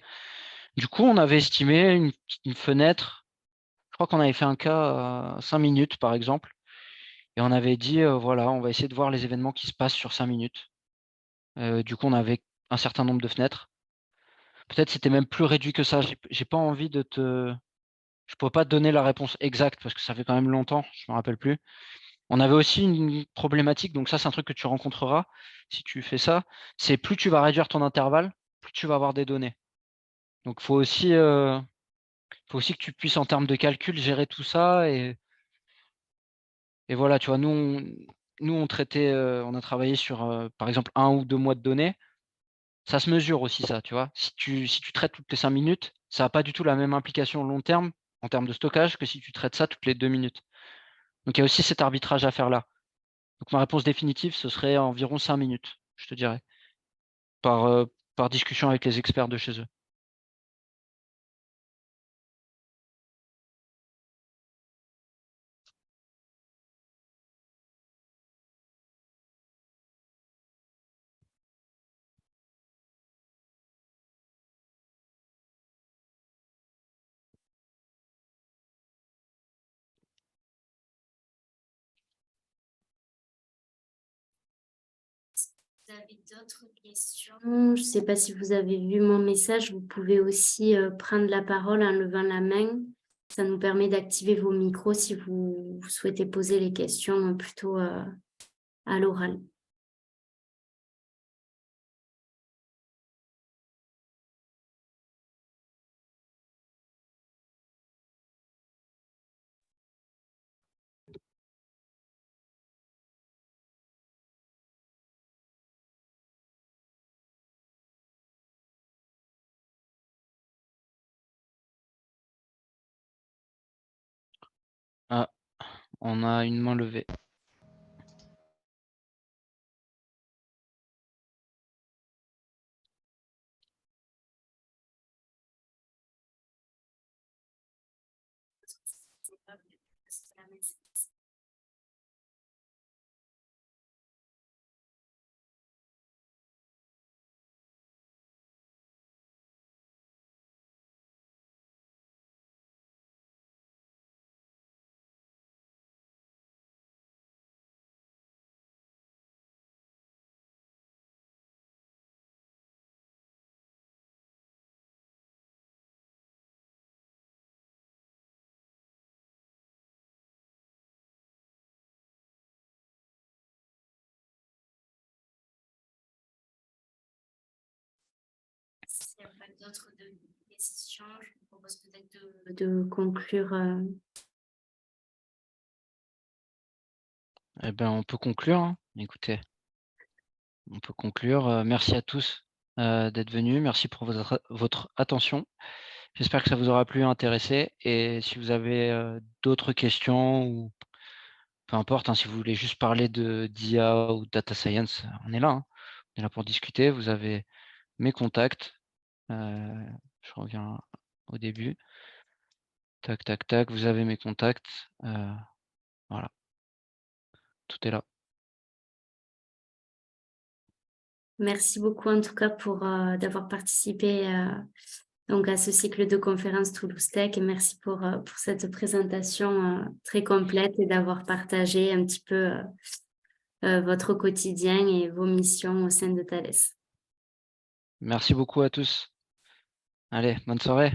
Du coup, on avait estimé une fenêtre, je crois qu'on avait fait un cas à 5 minutes par exemple, et on avait dit, voilà, on va essayer de voir les événements qui se passent sur 5 minutes. Du coup, on avait un certain nombre de fenêtres. Peut-être c'était même plus réduit que ça. J'ai pas envie de te. Je pourrais pas te donner la réponse exacte parce que ça fait quand même longtemps, je me rappelle plus. On avait aussi une problématique, donc ça c'est un truc que tu rencontreras si tu fais ça, c'est plus tu vas réduire ton intervalle, plus tu vas avoir des données. Donc faut aussi que tu puisses en termes de calcul gérer tout ça et voilà, tu vois, nous on traitait, on a travaillé sur par exemple 1 ou 2 mois de données. Ça se mesure aussi ça, tu vois. Si tu traites toutes les 5 minutes, ça n'a pas du tout la même implication long terme en termes de stockage que si tu traites ça toutes les 2 minutes. Donc il y a aussi cet arbitrage à faire là. Donc ma réponse définitive, ce serait environ 5 minutes, je te dirais, par discussion avec les experts de chez eux. Vous avez d'autres questions? Je ne sais pas si vous avez vu mon message. Vous pouvez aussi prendre la parole en levant la main. Ça nous permet d'activer vos micros si vous souhaitez poser les questions plutôt à l'oral. Ah, on a une main levée. S'il n'y a pas d'autres questions, je vous propose peut-être de conclure. Eh ben, on peut conclure, hein. Écoutez, on peut conclure. Merci à tous d'être venus. Merci pour votre attention. J'espère que ça vous aura plu, intéressé. Et si vous avez d'autres questions ou peu importe, hein, si vous voulez juste parler d'IA ou data science, on est là, hein. On est là pour discuter. Vous avez mes contacts. Je reviens au début. Tac, tac, tac. Vous avez mes contacts. Voilà. Tout est là. Merci beaucoup en tout cas pour d'avoir participé donc à ce cycle de conférences Toulouse Tech et merci pour cette présentation très complète et d'avoir partagé un petit peu votre quotidien et vos missions au sein de Thales. Merci beaucoup à tous. Allez, bonne soirée.